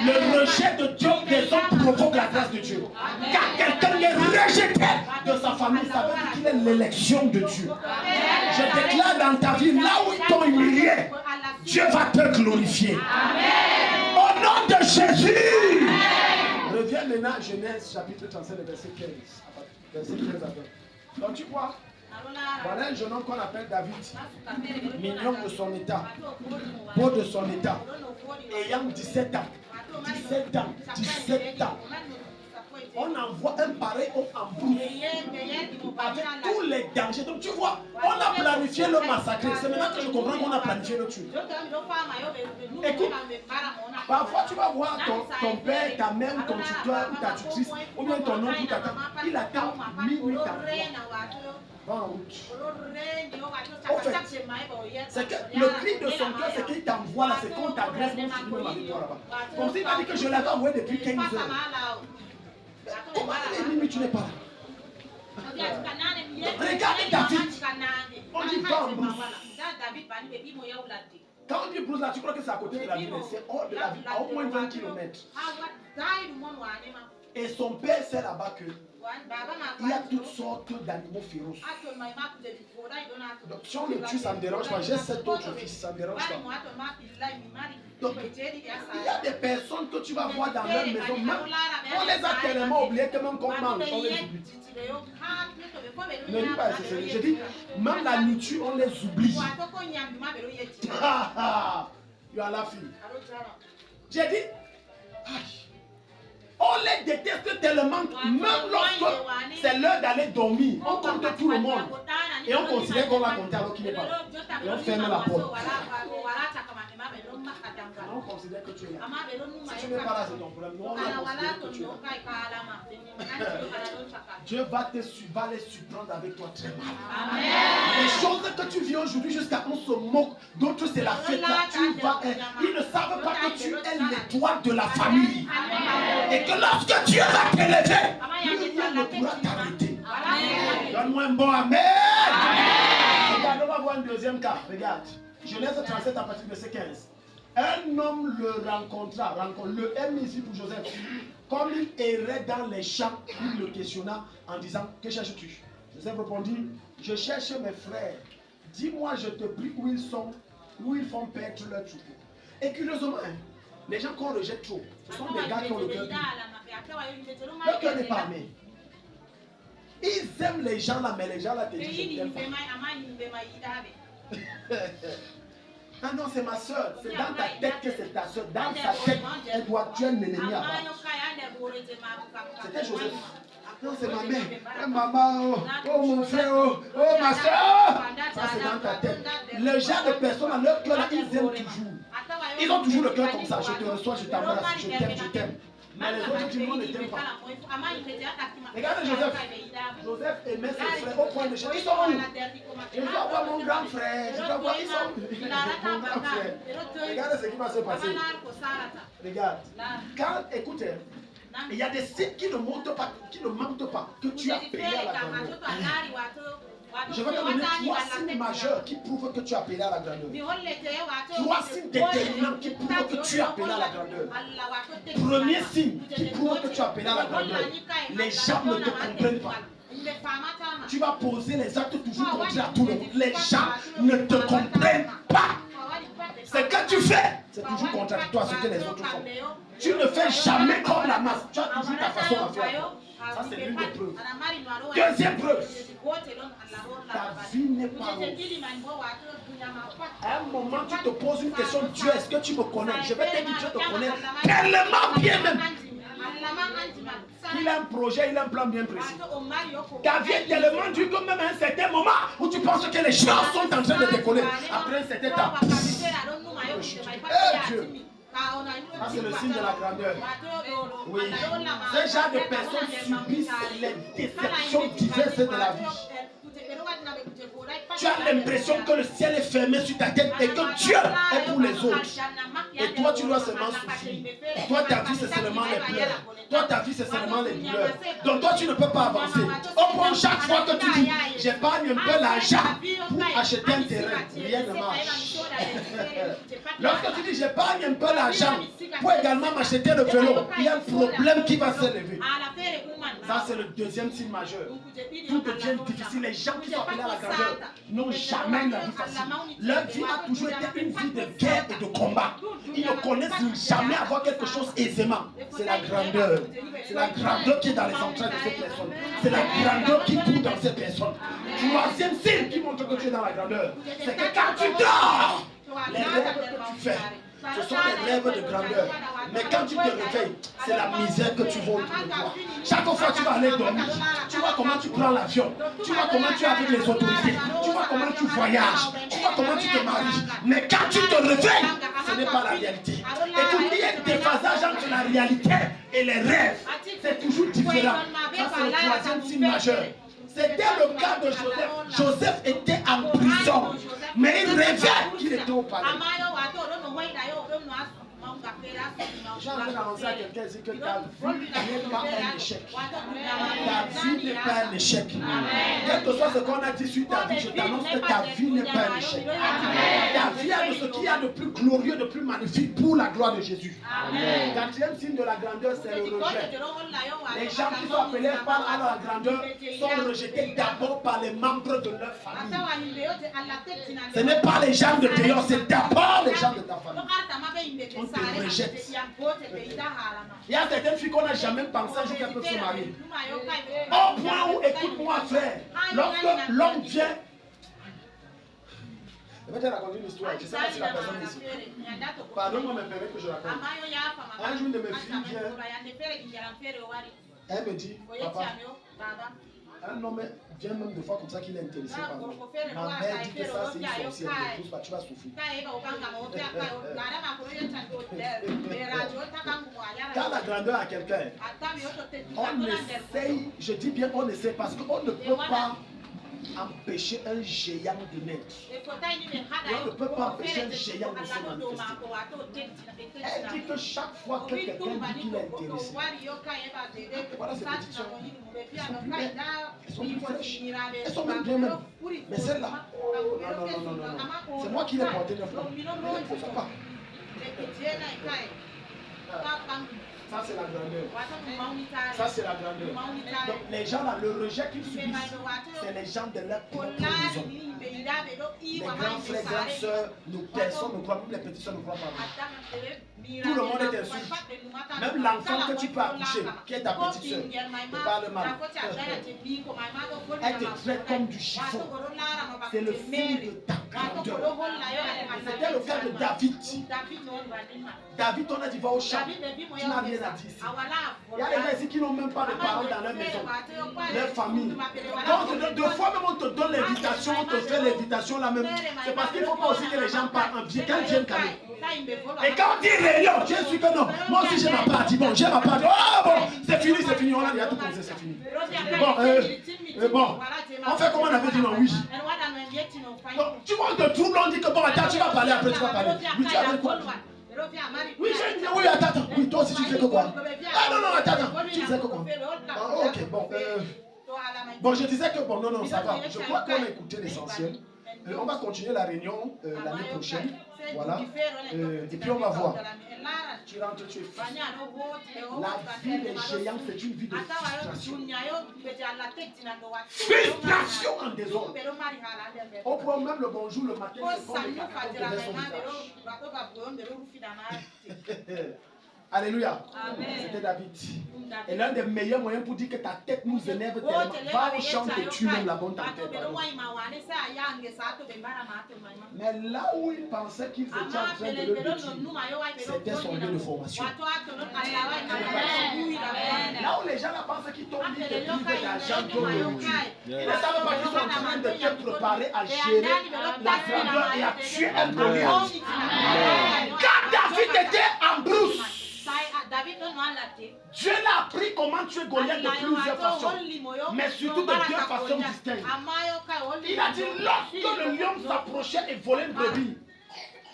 Le rejet de Dieu des hommes provoque la grâce de Dieu. Car quelqu'un est rejeté de sa famille, ça veut dire qu'il est l'élection de Dieu. Je déclare dans ta vie, là où ils t'ont humilié, Dieu va te glorifier. Au nom de Jésus. Reviens maintenant à Genèse chapitre 37, verset 15. Verset 15 à 20. Donc tu vois, voilà un jeune homme qu'on appelle David, mignon de son état, beau de son état, ayant 17 ans. 17 ans, 17 ans. On envoie un pareil homme en brousse avec tous les dangers. Donc tu vois, on a planifié le massacre. C'est maintenant que je comprends qu'on a planifié le tuer. Écoute, parfois tu vas voir ton père, ta mère, ou ton tuteur, ou ta tutrice, ou bien ton oncle, ou ta tante. Il attend minuit ta voix. En route. En fait, c'est que le cri de son cœur, c'est qu'il t'envoie là, c'est qu'on t'agresse, même si même avec toi là-bas. Comme s'il m'a dit que je l'avais envoyé depuis 15 heures. Comment il est minuit, tu n'es pas là? Regarde David. On dit va en brousse. Quand on dit brousse là, tu crois que c'est à côté de la ville, c'est hors de la ville, à au moins 20 km. Et son père sait là-bas que il y a toutes sortes d'animaux féroces. Donc si on le tue, ça ne me dérange pas. J'ai 7 autres fils, ça ne me dérange pas. Donc, il y a des personnes que tu vas voir dans leur maison, même, on les a tellement oubliés que même qu'on mange, on les oublie. Ne dis pas, je dis, même la nourriture, on les oublie. You are laughing. J'ai dit, on les déteste tellement, même lorsque c'est l'heure d'aller dormir, on compte tout le monde. Et on considère qu'on va compter alors qu'il n'est pas. Et on ferme la porte. On considère que tu es là. Si tu n'es pas là, c'est ton problème. Nous, on va considérer que tu es là. Dieu va les surprendre avec toi très mal. Les choses que tu vis aujourd'hui jusqu'à on se moque, d'autres c'est la fête là. Ils ne savent pas que tu es l'étoile de la famille. Et que lorsque Dieu va t'élever, rien ne pourra t'arrêter. Donne-moi un bon amen. Regarde, on va voir un deuxième cas. Regarde. Genèse 37 à partir de verset 15. Un homme le rencontra, le M ici pour Joseph. Comme il errait dans les champs, il le questionna en disant, que cherches-tu? Joseph répondit, je cherche mes frères. Dis-moi, je te prie où ils sont, où ils font paître leur troupeau. Et curieusement, les gens qu'on rejette trop, ce sont des gars qui ont le cœur dur. Leur cœur n'est pas armé. Ils aiment les gens là, mais les gens là te disent, je t'aime pas. Ah non, c'est ma soeur. C'est dans ta tête que c'est ta soeur. Dans sa tête, elle doit tuer l'ennemi à C'était Joseph. Non, c'est ma mère. Oh, maman, oh mon frère, oh ma soeur. Ça, c'est dans ta tête. Le genre de personnes, à leur cœur, ils aiment toujours. Ils ont toujours le cœur comme ça. Je te reçois, je t'embrasse, je t'aime, je t'aime. Mais les autres, du monde ne t'aiment pas. Regardez Joseph. Joseph aimait ses frères au point de chez. Ils sont où? Je dois voir mon grand frère. Je dois voir, ils sont où? Mon grand frère. Regardez ce qui va se passer. Regarde. Quand, écoutez, il y a des signes qui ne montrent pas, qui ne mentent pas, que tu as payé à la grandeur. Je vais te donner 3 signes majeurs qui prouvent que tu as payé à la grandeur. 3 signes déterminants qui prouvent que tu as payé à la grandeur. Premier signe qui prouve que tu as payé à la grandeur. Les gens ne te comprennent pas. Tu vas poser les actes toujours contraires à tout le monde. Les gens ne te comprennent pas. Ce que tu fais, c'est toujours contradictoire à ce que les autres font. Tu ne fais jamais comme la masse. Tu as toujours ta façon à faire. Ça, c'est l'une des preuves. Deuxième preuve. Ta vie n'est pas rose. À un moment, tu te poses une question. Dieu, est-ce que tu me connais? Je vais te dire, Dieu te connaît tellement bien même. Il a un projet, il a un plan bien précis. Ta vie est tellement dure que même à un certain moment où tu penses que les gens sont en train de décoller. Après un certain temps. Dieu. Ça, c'est le signe de la grandeur. Oui. Ce genre de personnes subissent les déceptions diverses de la vie. Tu as l'impression que le ciel est fermé sur ta tête et que Dieu est pour les autres. Et toi, tu dois seulement souffrir. Toi, ta vie, c'est seulement les pleurs. Toi, ta vie, c'est seulement les douleurs. Donc, toi, tu ne peux pas avancer. Au point, chaque fois que tu dis, j'épargne un peu l'argent pour acheter un terrain, rien ne marche. Lorsque tu dis, j'épargne un peu l'argent pour également m'acheter le vélo, il y a un problème qui va se lever. Ça, c'est le deuxième signe majeur. Tout devient difficile. Les gens qui sont appelés à la grandeur n'ont jamais une vie facile. Leur vie a toujours été une vie de guerre et de combat. Ils ne connaissent jamais avoir quelque chose aisément. C'est la grandeur. C'est la grandeur qui est dans les entrailles de ces personnes. C'est la grandeur qui court dans ces personnes. Troisième signe qui montre que tu es dans la grandeur, c'est que quand tu dors, les rêves que tu fais, ce sont des rêves de grandeur. Mais quand tu te réveilles, c'est la misère que tu vois autour de toi. Chaque fois tu vas aller dormir, tu vois comment tu prends l'avion, tu vois comment tu es avec les autorités, tu vois comment tu voyages, tu vois comment tu te maries. Mais quand tu te réveilles, ce n'est pas la réalité. Et qu'il y ait des phasages entre la réalité et les rêves, c'est toujours différent. Ça, c'est le troisième signe majeur. C'était le cas de Joseph. Joseph était en prison, mais il rêvait qu'il était au palais. J'ai envie d'annoncer à quelqu'un ici que ta vie n'est pas un échec. Ta vie n'est pas un échec. Quel que soit ce qu'on a dit sur ta vie, je t'annonce que ta vie n'est pas un échec. Ta vie a de ce qu'il y a de plus glorieux, de plus magnifique pour la gloire de Jésus. Quatrième signe de la grandeur, c'est le rejet. Les gens qui sont appelés par la grandeur sont rejetés d'abord par les membres de leur famille. Ce n'est pas les gens de dehors, c'est d'abord les gens de ta famille. on te rejette. Il y a certaines filles qu'on n'a jamais pensé un jour qu'elles peuvent se marier. Au point où, écoute-moi frère, lorsque l'homme vient... Je vais te raconter une histoire. Je ne sais pas si la personne est ici. Pardon-moi, me permet que je raconte. Un jour, une de mes filles vient. Elle me dit, papa, un homme vient même des fois comme ça qu'il est intéressé par moi. Ma mère dit que ça c'est une sorcière, ne pousse pas, tu vas souffrir. Quand la grandeur à quelqu'un, on essaye, je dis bien on essaie parce qu'on ne peut pas empêcher un géant de naître. On ne peut pas empêcher un géant de se manifester. Elle dit que chaque fois que quelqu'un dit qu'il est intéressé, voilà ces petites soeurs, elles sont plus belles, elles sont plus fraîches, elles sont même bien même. Mais celle-là, non, c'est moi qui l'ai porté 9 mois. Mais il ne faut pas. Ça c'est la grandeur. Ça c'est la grandeur. Donc les gens là, le rejet qu'ils subissent, c'est les gens de leur propre maison. Les grands frères, grandes soeurs, nous personne ne croit, même les petites soeurs ne croient pas. Tout le monde est insulte. Même l'enfant que tu peux accoucher, qui est ta petite soeur, te parle mal. Elle te traite comme du chiffon. C'est le signe de ta grandeur. C'était le cas de David. David, on a dit va au champ. Tu n'as rien à dire ici. Il y a des gens ici qui n'ont même pas de parents dans leur maison, leur famille. Donc, deux fois même on te donne l'invitation, on te fait l'invitation là même. C'est parce qu'il ne faut pas aussi que les gens parlent en bien, qu'elles viennent calmer. Et quand on dit réunion, je suis que non. Moi aussi j'ai ma partie. Bon, j'ai ma partie. Oh bon, c'est fini. On a déjà tout commencé, c'est fini. Bon, on fait comme on avait dit non, oui. Donc, tu vois, on te trouble, on dit que bon, attends, tu vas parler après, tu vas parler. Oui, tu as quoi? Oui, j'ai dit, oui, attends. Oui, toi aussi tu fais que quoi? Ah non, attends. Tu fais que quoi? Ok, bon. Bon, je disais que bon, non, ça va. Je crois qu'on a écouté l'essentiel. On va continuer la réunion l'année prochaine. Voilà. Et puis on va voir. Tu rentres, tu es fou. La vie des géants, c'est une vie de frustration. Frustration en désordre. On prend même le bonjour le matin. Alléluia. C'était David. Et l'un des meilleurs moyens pour dire que ta tête nous énerve tellement. Va au champ et tue même la bonne tête. Mais là où il pensait qu'il était en train de le détruire, c'était son lieu de formation. Là où les gens pensent qu'ils t'ont dit de vivre d'argent pour le nourrir. Ils ne savent pas qu'ils sont en train de te préparer à gérer la grandeur et à tuer un Goliath. Quand David était en brousse, Dieu l'a appris comment tuer Goliath de plusieurs façons, mais surtout de deux façons distinctes. Il a dit, lorsque le lion s'approchait et volait une brebis,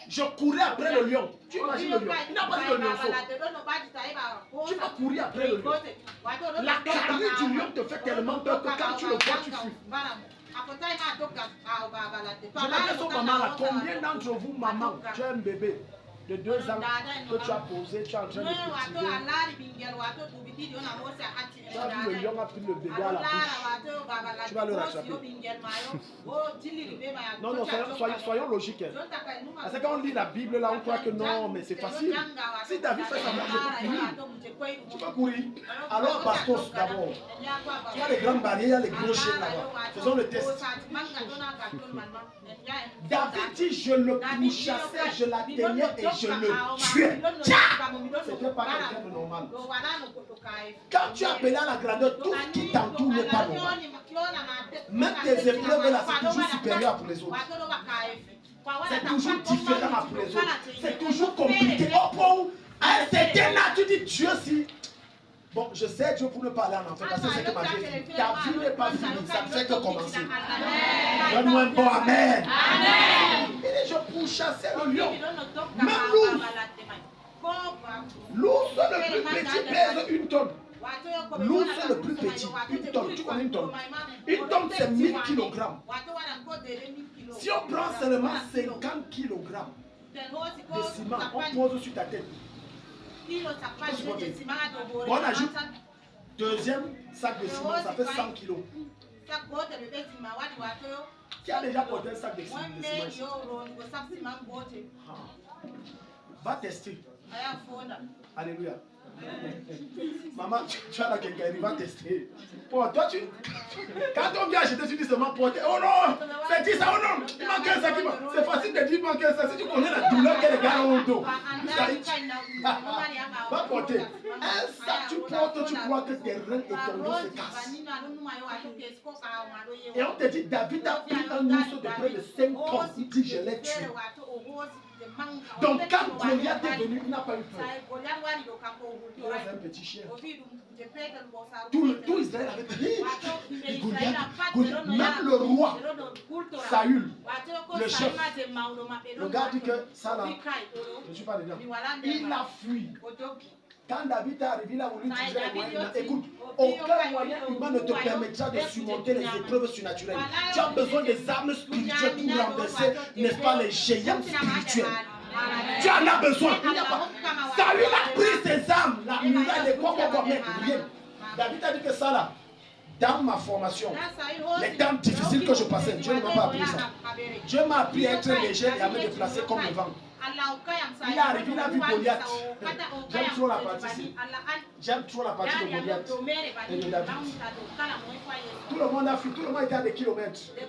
je courais après le lion. Tu imagines le lion? Il n'a pas dit le lionceau. Tu vas courir après le lion. La carrure du lion te fait tellement peur que quand tu le vois, tu fuis. Je m'adresse aux mamans là. Combien d'entre vous, maman, tu as un bébé de 2 ans que tu as posé, tu es en train de cultiver. Tu as vu le lion a pris le bébé à la bouche. Tu vas le rattraper. Non, soyons logiques. Parce que quand on lit la Bible, là, on croit que non, mais c'est facile. Si David fait ça, moi, je peux courir. Tu vas courir. Alors, Bastos, d'abord. Il y a les grandes barrières, il y a les gros chiens là-bas. Faisons le test. David dit, je le pourchassais, je l'atteignais et je le tuais. C'était pas quelqu'un de normal. Quand tu appelles à la grandeur, tout ce qui t'entoure n'est pas normal. Même tes épreuves là, c'est toujours supérieur pour les autres. C'est toujours différent pour les autres. C'est toujours compliqué. Au point où, à un certain âge, tu dis Dieu si. Bon, je sais Dieu pour ne pas aller en enfer, parce que c'est que ma vie est finie. Ta vie n'est pas finie, ça ne fait que commencer. Donne-moi un bon amen. Amen. Et je pourchassais le lion. Même l'ours. L'ours le plus petit pèse 1 tonne. L'ours le plus petit, 1 tonne. Tu connais 1 tonne? 1 tonne, c'est 1000 kg. Si on prend seulement 50 kg de ciment, on pose sur ta tête. On ajoute deuxième sac de ciment, ça fait 100 kilos. Qui a déjà porté un sac de ciment ici? Va tester. Alléluia. Maman, tu as la quelqu'un, va tester. Bon, toi, quand on vient acheter, tu dis seulement porter. Oh non, c'est dit ça, oh non, il manque un sac. C'est facile de dire il manque un sac. Si tu connais la douleur que les gars ont au dos, va porter. Un sac, tu portes, tu crois que tes reins et ton dos se cassent. Et on te dit, David a pris un ours de près de 5 tonnes. Il dit, je l'ai tué. Donc quand Goliath est venu, il n'a pas eu peur. Il avait un petit chien. Tout Israël avait dit, Goliath, même le roi, Saül, le chef, le gars dit que ça là, je ne suis pas dedans. Il a fui. Quand David est arrivé, il a voulu utiliser les moyens. Écoute, aucun moyen humain ne te permettra de surmonter les épreuves surnaturelles. Tu as besoin des armes spirituelles pour renverser, n'est-ce pas, les géants spirituels. Tu en as besoin. Saül a pris ses armes, la muraille, les quoi, rien. David a dit que ça là, dans ma formation, les temps difficiles que je passais, Dieu ne m'a pas appris ça. Dieu m'a appris à être léger et à me déplacer comme le vent. Il est arrivé, il a vu Goliath. J'aime trop la partie ici. J'aime trop la partie de Goliath et de David. Tout le monde a fui, tout le monde était à des kilomètres. Et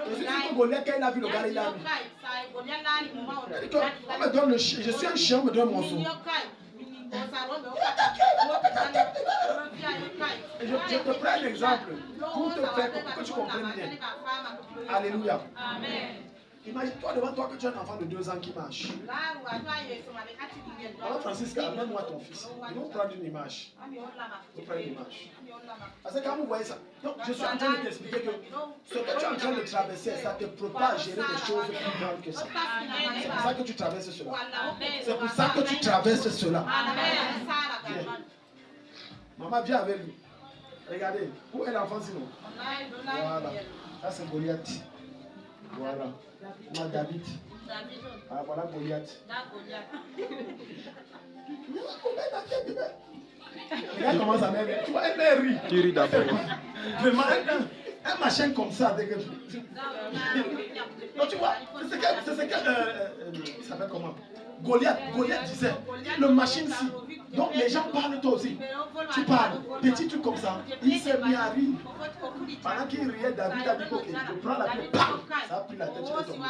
c'est que Goliath, quand il a vu le gars, il a vu. Il a dit que, on me donne le chien, je suis un chien, on me donne mon son. Je te prends un exemple pour te faire pour que tu comprennes bien. Alléluia. Amen. Imagine-toi devant toi que tu as un enfant de 2 ans qui marche. Alors Francis, amène-moi ton fils. Ils vont prendre une image. Ils vont prendre une image. Parce que quand vous voyez ça, donc je suis en train de t'expliquer que ce que tu es en train de traverser, ça te prépare à gérer des choses plus grandes que ça. C'est pour ça que tu traverses cela. C'est pour ça que tu traverses cela. Viens. Maman, viens avec lui. Regardez, où est l'enfant sinon? Voilà. Ça c'est Goliath. Voilà. Moi, David. Ah, voilà Goliath. Regarde comment ça m'aime. Tu vois, elle rit. Tu ris d'abord. Un machin comme ça. Donc tu vois, c'est ce que il s'appelle comment? Goliath disait, le machin-ci. Donc les gens parlent toi aussi. Tu parles, petit truc comme ça. Il s'est mis à rire. Pendant qu'il riait, David a dit, ok, je prends la tête. Ça a pris la tête, je tombe.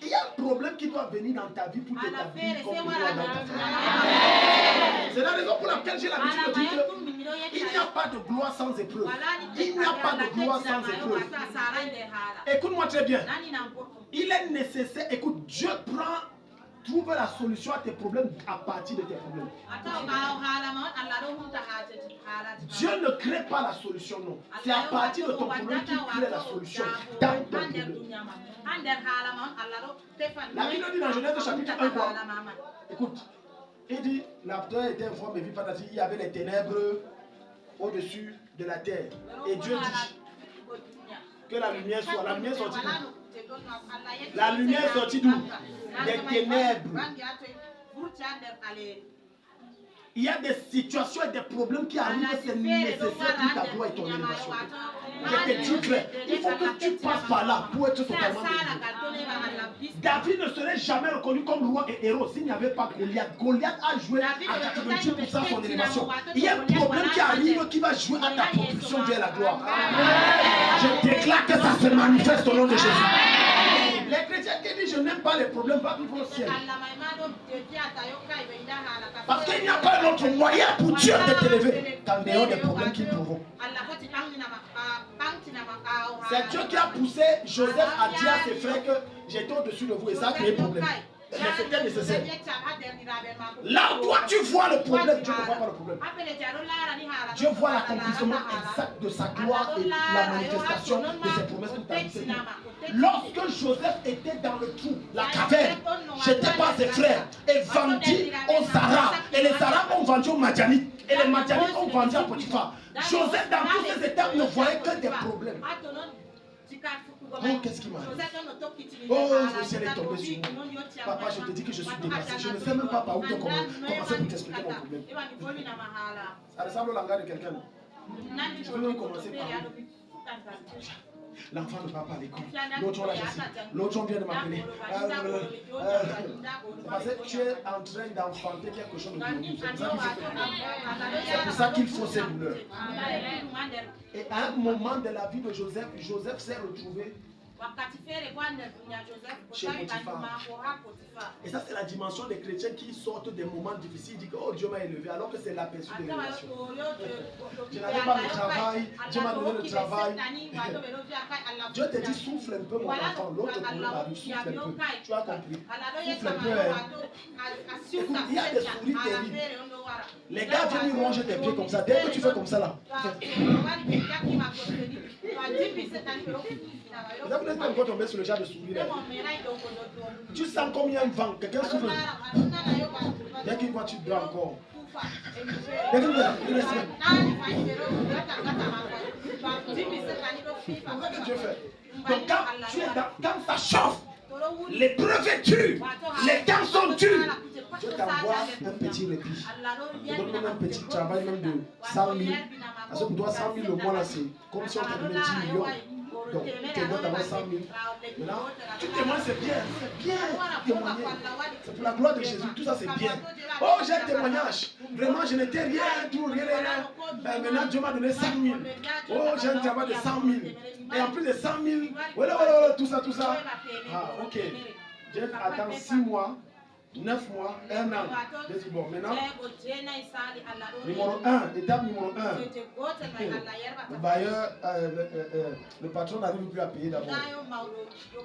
Il y a un problème qui doit venir dans ta vie pour t'établir comme roi dans ta famille. C'est la raison pour laquelle j'ai l'habitude de dire qu'il n'y a pas de gloire sans épreuve. Il n'y a pas de gloire sans épreuve. Écoute-moi très bien. Il est nécessaire, écoute, Dieu trouve la solution à tes problèmes à partir de tes problèmes. Dieu ne crée pas la solution, non. C'est à partir de ton problème qu'il crée la solution dans ton problème. La Bible dit dans Genèse chapitre 1, quoi. Écoute, il dit, la terre était informe et vit pas, il y avait les ténèbres au-dessus de la terre. Et Dieu dit que la lumière soit. La lumière sortit d'où? La lumière sortit d'où? Des ténèbres. Il y a des situations et des problèmes qui arrivent, c'est nécessaire pour ta gloire et ton élévation. Je te dis vrai, il faut que tu passes par là pour être totalement délivré. David ne serait jamais reconnu comme roi et héros s'il n'y avait pas Goliath. Goliath a joué à 90% son élévation. Il y a un problème qui arrive qui va jouer à ta propulsion vers la gloire. Je déclare que ça se manifeste au nom de Jésus. Les chrétiens qui disent je n'aime pas les problèmes, pas vivre au ciel. Parce qu'il n'y a pas d'autre moyen pour Dieu de t'élever qu'en dehors des problèmes qu'il provoque. C'est Dieu qui a poussé Joseph à dire à ses frères que j'étais au-dessus de vous et ça a créé problème. Mais c'était nécessaire. Là où toi tu vois le problème, Dieu ne voit pas le problème. Dieu voit l'accomplissement exact de sa gloire et la manifestation de ses promesses pour ta vie. Lorsque Joseph était dans le trou, la caverne, j'étais pas ses frères et vendit aux Arabes. Et les Arabes ont vendu aux Madianites. Et les Madianites ont vendu à Potiphar. Joseph, dans tous ces étapes, ne voyait que des problèmes. Oh, qu'est-ce qui m'arrive? Oh, le ciel est tombé sur moi. Papa, je te dis que je suis dépassé. Je ne sais même pas par où commencer pour t'expliquer mon problème. Ça ressemble au langage de quelqu'un. Je veux même commencer par où. L'enfant ne va pas à l'école. L'autre, l'autre vient de m'appeler. Parce que tu es en train d'enfanter quelque chose de glorieux. C'est pour ça qu'il faut ces douleurs. Et à un moment de la vie de Joseph, Joseph s'est retrouvé chez Potiphar. Et ça, c'est la dimension des chrétiens qui sortent des moments difficiles. Ils disent que oh, Dieu m'a élevé, alors que c'est l'aperçu de l'élévation. Je n'avais pas de travail, Dieu m'a donné le travail. Dieu te dit souffle un peu, mon enfant. L'autre problème arrive, souffle un peu. Tu as compris? Souffle un peu. Écoute, il y a des souris terribles. Les gars viennent ronger tes pieds comme ça. Dès que tu fais comme ça là. Vous avez peut-être encore tombé sur le genre de souris là. Tu sens comme il y a un vent, quelqu'un souffle. Dès qu'il voit, tu dois encore. Qu'est-ce que Dieu fait? Donc quand tu es dans ça chauffe, les preuves tuent, les temps sont tués. Dieu t'envoie un petit répit. Je donne même un petit travail même de 100 000. Parce que pour toi 100 000 le mois là, c'est comme si on te donnait 10 millions. Donc, tu dois avoir 100 000. Maintenant, tu témoignes, c'est bien. C'est bien témoigner. C'est pour la gloire de Jésus. Tout ça, c'est bien. Oh, j'ai un témoignage. Vraiment, je n'étais rien, tout, rien. Maintenant, Dieu m'a donné 100 000. Oh, j'ai un travail de 100 000. Et en plus de 100 000, voilà, tout ça. Ah, ok. Dieu attend 6 mois. 9 mois, 1 an. Je dis bon, maintenant, numéro 1, étape numéro 1. Le bailleur, le patron n'arrive plus à payer d'abord.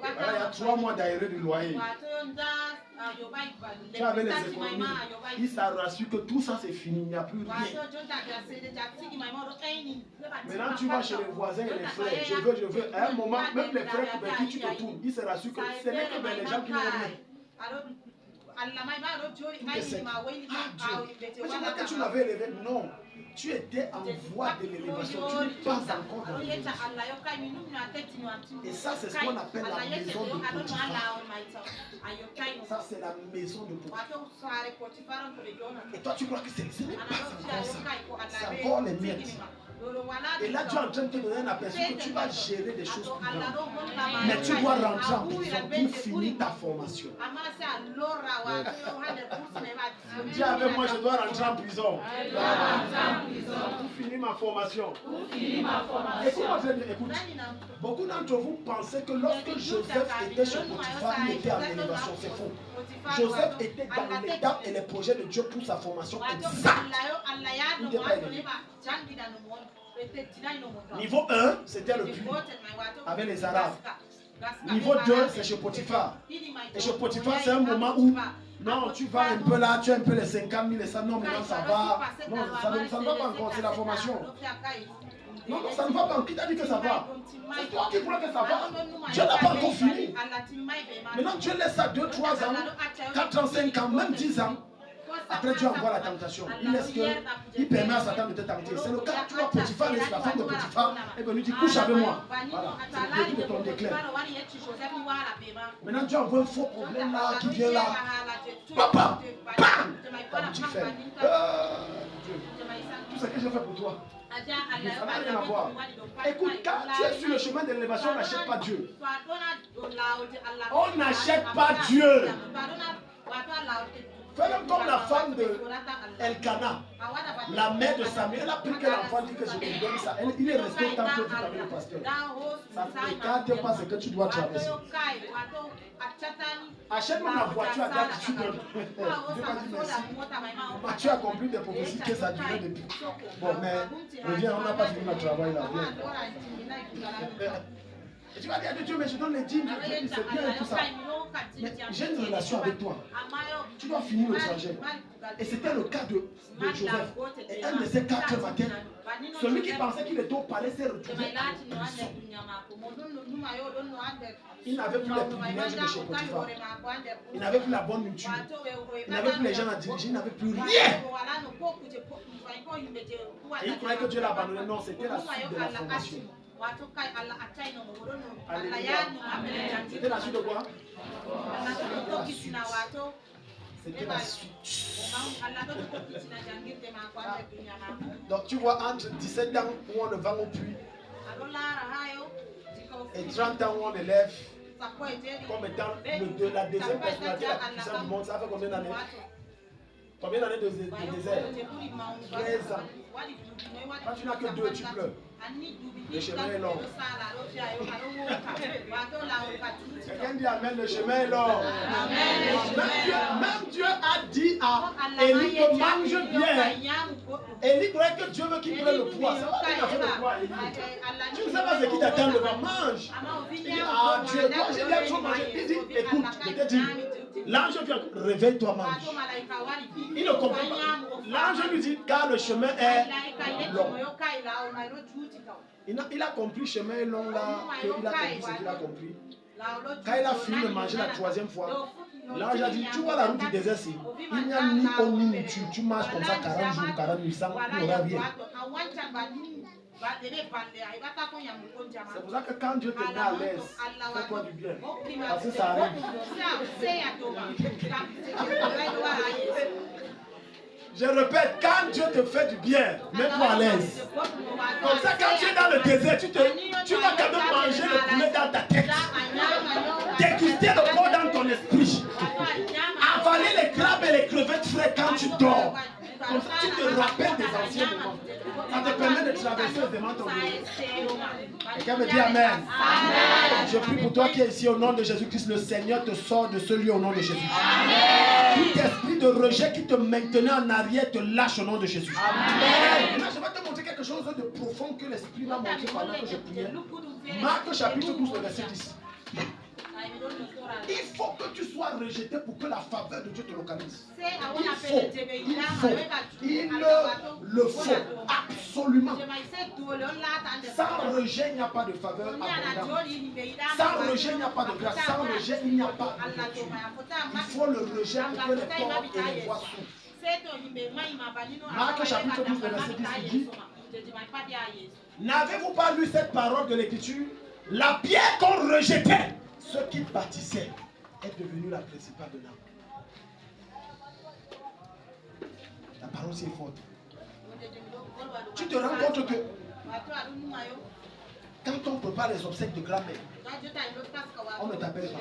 Il y a 3 mois d'aéré de loyer. Tu avais les économies. Il s'est rassuré que tout ça c'est fini, il n'y a plus rien. Maintenant, tu vas chez les voisins et les frères. Je veux. À un moment, même les frères avec qui tu te tournes, il s'est rassuré que ce n'est que les gens qui n'ont rien. Que tu m'avais élevé, non. Tu étais en voie de l'élévation, tu n'es pas encore dans l'élévation. Et ça, c'est ce qu'on appelle la maison de Potiphar. Ça, c'est la maison de Potiphar. Et toi, tu crois que c'est pas encore ça. C'est encore les miettes. Et là, tu es en train de te donner un aperçu que tu vas gérer des choses plus grandes. Mais tu dois rentrer en prison pour finir ta formation. Dis avec moi, je dois rentrer en prison. Pour finir ma formation. Écoute, beaucoup d'entre vous pensaient que lorsque Joseph était chez Potiphar, il était en élévation. C'est faux. Joseph était dans l'étape et les projets de Dieu pour sa formation exacte. Il n'était pas élevé. Niveau 1, c'était le puits avec les Arabes. Niveau 2, c'est chez Potiphar. Et chez Potiphar, c'est un moment où non, tu vas un peu là, tu as un peu les 50 000 et ça, non, maintenant ça va. Non, ça ne va pas encore, c'est la formation. Non, ça ne va pas. Qui t'a dit que ça va? C'est toi qui crois que ça va. Dieu n'a pas encore fini. Maintenant, Dieu laisse ça 2, 3 ans, 4 ans, 5 ans, même 10 ans. Après, Dieu envoie la tentation. Il permet à Satan de te tenter. C'est le cas, tu vois, Potiphar, la femme de Potiphar, et bien lui dit, couche avec moi. Voilà, c'est le début de ton déclin. Maintenant, Dieu envoie un faux problème là, qui vient là. Papa, bam! Ta boutique fait. Dieu, tout ce que j'ai fait pour toi. Ça n'a rien à voir. Écoute, quand tu es sur le chemin de l'élévation, on n'achète pas Dieu. On n'achète pas Dieu. Fais-le comme la femme de Elkana, la mère de Samuel. Elle a pris que l'enfant dit que je lui donne ça. Il est resté tant que tu avec le pasteur. Ça ne t'écarte pas ce que tu dois traverser. Achète-moi la voiture à date, tu donnes. Dieu m'a dit merci. Tu as compris des prophéties que ça durait depuis. Bon, mais reviens, on n'a pas fini notre travail là. Et tu vas dire à Dieu, mais je donne les dîmes, c'est bien et tout ça. Mais j'ai une relation avec toi. Tu dois finir le trajet. Et c'était le cas de Joseph. Et un de ces 4 matins, celui qui pensait qu'il était au palais s'est retrouvé en prison. Il n'avait plus les privilèges de chez Potiphar. Il n'avait plus la bonne nourriture. Il n'avait plus les gens à diriger. Il n'avait plus rien. Et il croyait que Dieu l'a abandonné. Non, c'était la suite de la formation. C'était la suite de quoi? C'était la suite. Donc tu vois, entre 17 ans où on le vend au puits Et 30 ans où on élève comme étant la deuxième personnalité la plus puissante du monde, ça fait combien d'années? Combien d'années de désert? 13 ans. Quand tu n'as que 2, tu pleures. Le chemin est long. Quelqu'un dit amen, le chemin est long. Même Dieu a dit à Élie que mange bien. Élie croyait que Dieu veut qu'il prenne le poids. Ça va qu'il a fait le poids, Élie. Tu ne sais pas ce qui t'attend devant. Mange. Il dit, ah Dieu, toi j'ai bien trop mangé. Il dit, écoute, je te dis, l'ange vient, réveille-toi, mange. Il ne comprend pas. L'ange lui dit, car le chemin est long. Il a compris le chemin est long là, qu'il a compris ce qu'il a compris. Quand il a fini de manger la troisième fois, l'ange a dit, tu vois la route du désert, il n'y a ni eau ni nourriture. Tu marches comme ça 40 jours, 40 nuits, sans il n'y aura rien. C'est pour ça que quand Dieu te met à l'aise, fais-toi du bien. Parce que ça arrive. Je répète, quand Dieu te fait du bien, mets-toi à l'aise. Comme ça, quand tu es dans le désert, tu vas quand même manger le poulet dans ta tête. Déguster le corps dans ton esprit. Avaler les crabes et les crevettes frais quand tu dors. Comme ça, tu te rappelles des anciens moments. Ça te permet de traverser aisément ton vie. Quelqu'un me dit Amen. Amen. Je prie pour toi qui es ici au nom de Jésus-Christ. Le Seigneur te sort de ce lieu au nom de Jésus. Amen. Tout esprit de rejet qui te maintenait en arrière te lâche au nom de Jésus. Amen. Maintenant, je vais te montrer quelque chose de profond que l'Esprit m'a montré pendant que je priais. Marc chapitre 12, verset 10. Il faut que tu sois rejeté pour que la faveur de Dieu te localise. Il le faut absolument. Sans rejet, il n'y a pas de faveur abondante. Sans rejet, il n'y a pas de grâce. Sans rejet, il n'y a pas de nourriture. Il faut le rejet pour que les corps et les voix s'ouvrent. Marc chapitre 12, verset 10 dit: n'avez-vous pas lu cette parole de l'Écriture? La pierre qu'on rejetait, ce qui bâtissait, est devenu la principale de l'âme. La parole c'est forte. Tu te rends compte que quand on prépare les obsèques de grand-mère, on ne t'appelle pas.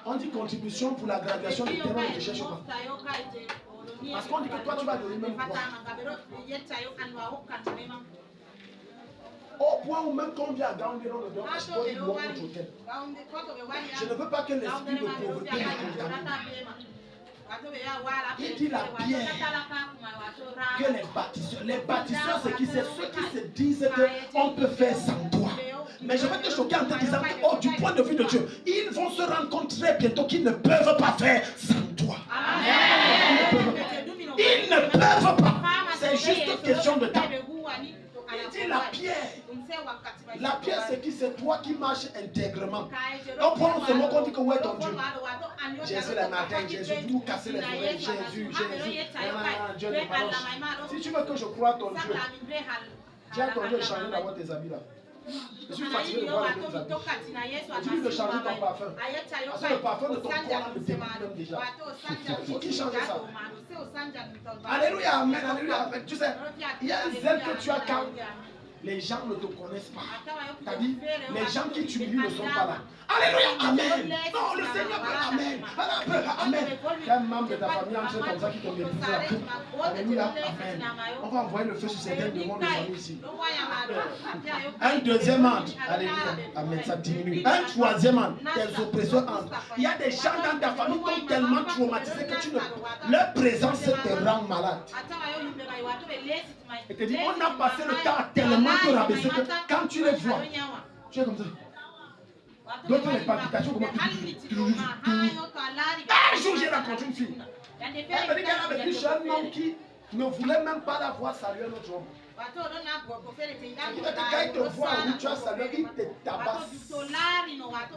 On dit contribution pour la graduation du terrain, on ne te cherche pas. Parce qu'on dit que toi tu vas donner même quoi. Au point où même quand on vient à Gambé, on le donne, je dois dire notre hôtel. Je ne veux pas que l'esprit de pauvreté me contamine. Il dit la pierre que les bâtisseurs, c'est qui? C'est ceux qui se disent qu'on peut faire sans toi. Mais je vais te choquer en te disant que, oh, du point de vue de Dieu, ils vont se rendre compte très bientôt qu'ils ne peuvent pas faire sans toi. Ils ne peuvent pas. C'est juste une question de temps. Il dit la pierre. La pierre, c'est qui? C'est toi qui marches intègrement. On prend ce mot qu'on dit que où est ton Dieu? Jésus le matin, Jésus, vous nous cassez les oreilles. Jésus. Dieu ne parle. Si tu veux que je croie ton Dieu, dis à ton Dieu de changer d'avoir tes habits là. Je suis fatigué de voir les mêmes habits. Je dis de changer ton parfum. Parce que le parfum de ton corps là me dégoûte même déjà. Il faut qu'il change ça. Alléluia, amen, alléluia, amen. Tu sais, il y a un zèle que tu as quand les gens ne te connaissent pas. C'est-à-dire, les gens qui t'humilient ne sont pas là. Alléluia, amen. Non, le Seigneur peut, amen. Amen. Quel membre de ta famille entre comme ça qui te méprise la coupe. Alléluia, amen. On va envoyer le feu sur certains démons de famille ici. Un deuxième ange, alléluia, amen, ça diminue. Un troisième ange, tes oppresseurs entrent. Il y a des gens dans ta famille qui sont tellement traumatisés que leur présence te rend malade. Et te dit, on a passé le temps à tellement te rabaisser que quand tu les vois, tu es comme ça. D'autres les palpitations, comment un jour j'ai rencontré une fille. Elle me dit qu'elle avait vu chez un homme qui ne voulait même pas la voir saluer notre homme. Quand il te voit où tu as salué, il te tabasse.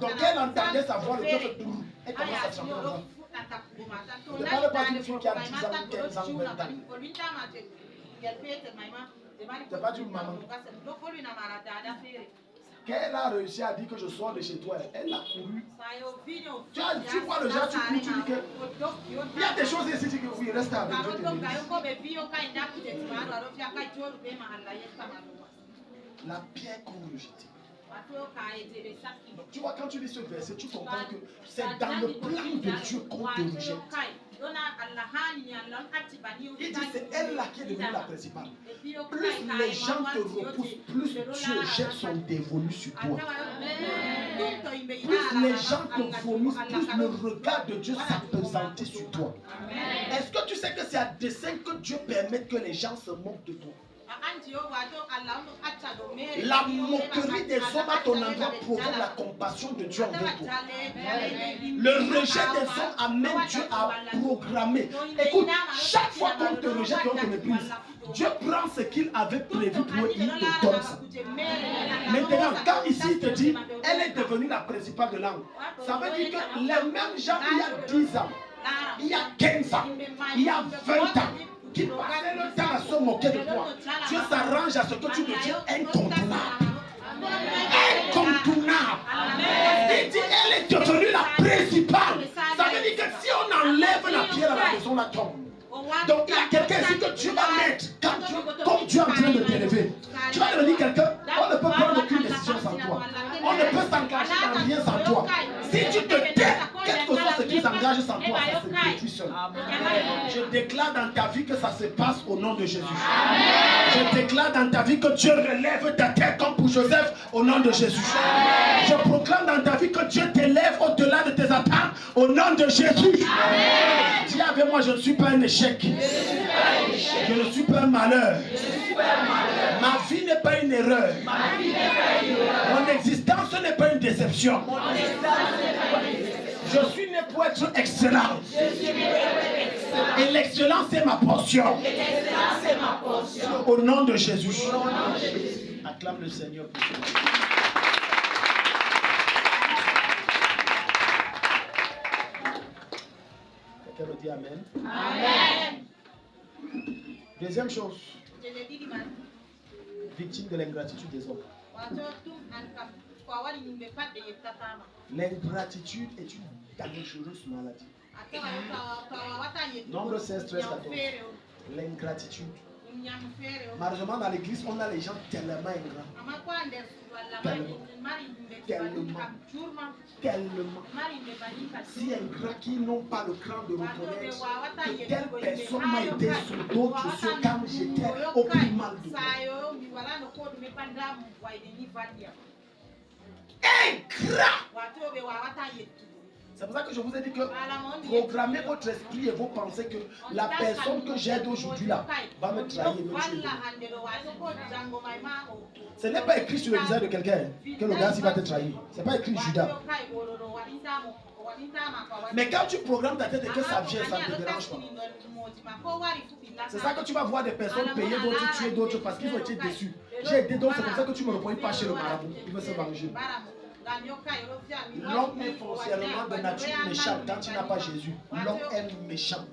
Donc elle entendait sa voix, le cœur fait doux. Elle commence à chanter comme ça. Ne parle pas d'une fille qui a 10 ans, 15 ans, 20 ans. C'est pas d'une maman. Quand elle a réussi à dire que je sors de chez toi, elle a couru. Tu vois le genre, tu cours, tu dis que il y a des choses ici, tu dis que oui, reste avec Dieu. La pierre qu'on rejetait. Donc, tu vois, quand tu lis ce verset, tu comprends que c'est dans le plan de Dieu qu'on te rejette. Il dit c'est elle là qui est devenue la principale. Plus les gens te repoussent, plus Dieu jette son dévolu sur toi. Plus les gens te vomissent, plus le regard de Dieu s'appesantit sur toi. Est-ce que tu sais que c'est à dessein que Dieu permet que les gens se moquent de toi? La moquerie des hommes à ton endroit provoque la compassion de Dieu envers toi. Le rejet des hommes amène Dieu à programmer. Écoute, chaque fois qu'on te rejette et qu'on te méprise, Dieu prend ce qu'il avait prévu pour eux, il te donne ça. Maintenant, quand ici il te dit, elle est devenue la principale de l'âme, ça veut dire que les mêmes gens il y a 10 ans, il y a 15 ans, il y a 20 ans, qui passaient le temps à se moquer de toi, Dieu s'arrange à ce que tu deviennes incontournable. Incontournable. Il dit, elle est devenue la principale. Ça veut dire que si on enlève la pierre à la maison, la tombe. Donc il y a quelqu'un ici que Dieu va mettre, comme Dieu est en train de t'élever. Tu vas devenir quelqu'un, on ne peut prendre aucune décision sans toi. On ne peut s'engager dans rien sans toi. Si tu te tais, quel que soit ce qui s'engage sans toi, ça se détruit seul. Je déclare dans ta vie que ça se passe au nom de Jésus. Je déclare dans ta vie que Dieu relève ta tête comme pour Joseph au nom de Jésus. Je proclame dans ta vie que Dieu t'élève au-delà de tes attentes au nom de Jésus. Dis avec moi, je ne suis pas un échec. Je ne suis pas un malheur. Ma vie n'est pas une erreur. Mon existence n'est pas une déception. Je suis né pour être excellent. Et l'excellence est ma portion. Au nom de Jésus. Acclame le Seigneur pour cela. Quelqu'un me dit Amen. Amen. Deuxième chose. Victime de l'ingratitude des hommes. L'ingratitude est une dangereuse maladie. Nombre 16, 13, 14. L'ingratitude. Malheureusement, dans l'église, on a les gens tellement ingrats. Tellement. Si ingrats qui n'ont pas le cran de reconnaître que telle personne m'a aidé sur d'autres choses quand j'étais au plus mal de moi. Ingrat. C'est pour ça que je vous ai dit que programmez votre esprit et vos pensées que la personne que j'aide aujourd'hui là va me trahir et me tuer. Ce n'est pas écrit sur le visage de quelqu'un que le gars va te trahir. Ce n'est pas écrit Judas. Mais quand tu programmes ta tête et que ça vient, ça ne te dérange pas. C'est ça que tu vas voir des personnes payer d'autres, tuer d'autres parce qu'ils ont été déçus. J'ai aidé d'autres, c'est comme ça que tu ne me reprends pas chez le marabout. Il veut se venger. L'homme est foncièrement de nature méchante quand il n'a pas Jésus. L'homme est méchant.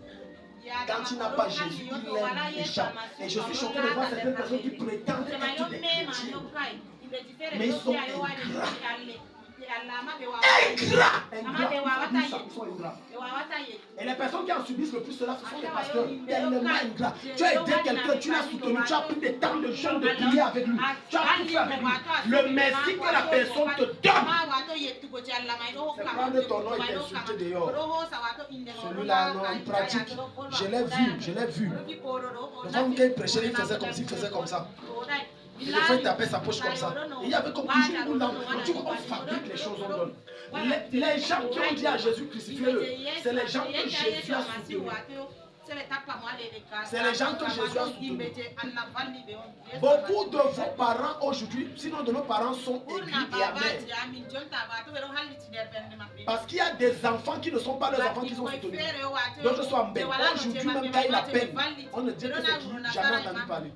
Quand il n'a pas Jésus, il est méchant. Et je suis choqué de voir certaines personnes qui prétendent être des chrétiens. Mais ils sont ingrats. Et les personnes qui en subissent le plus cela, ce sont les pasteurs tellement ingrats. Tu as aidé quelqu'un, tu l'as soutenu, tu as pris des temps de jeûne de prier avec lui, tu as tout fait avec lui. Le merci que la personne te donne, c'est prendre ton nom et t'insulter dehors. Celui-là, non, il pratique. Je l'ai vu. Le femme qui prêchait, il faisait comme s'il faisait comme ça. Il devait taper sa poche comme ça. Et il y avait comme toujours une lampe. Donc tu vois, on fabrique les choses, on donne. Les gens qui ont dit à Jésus crucifie-le, c'est les gens que Jésus a soutenus. C'est les gens que Jésus a soutenus. Beaucoup de vos parents aujourd'hui, sinon de nos parents, sont aigris et amers. Parce qu'il y a des enfants qui ne sont pas leurs enfants qui sont soutenus. D'autres sont en bête. Aujourd'hui, même quand il appelle, on ne dit que c'est qui, jamais entendu parler.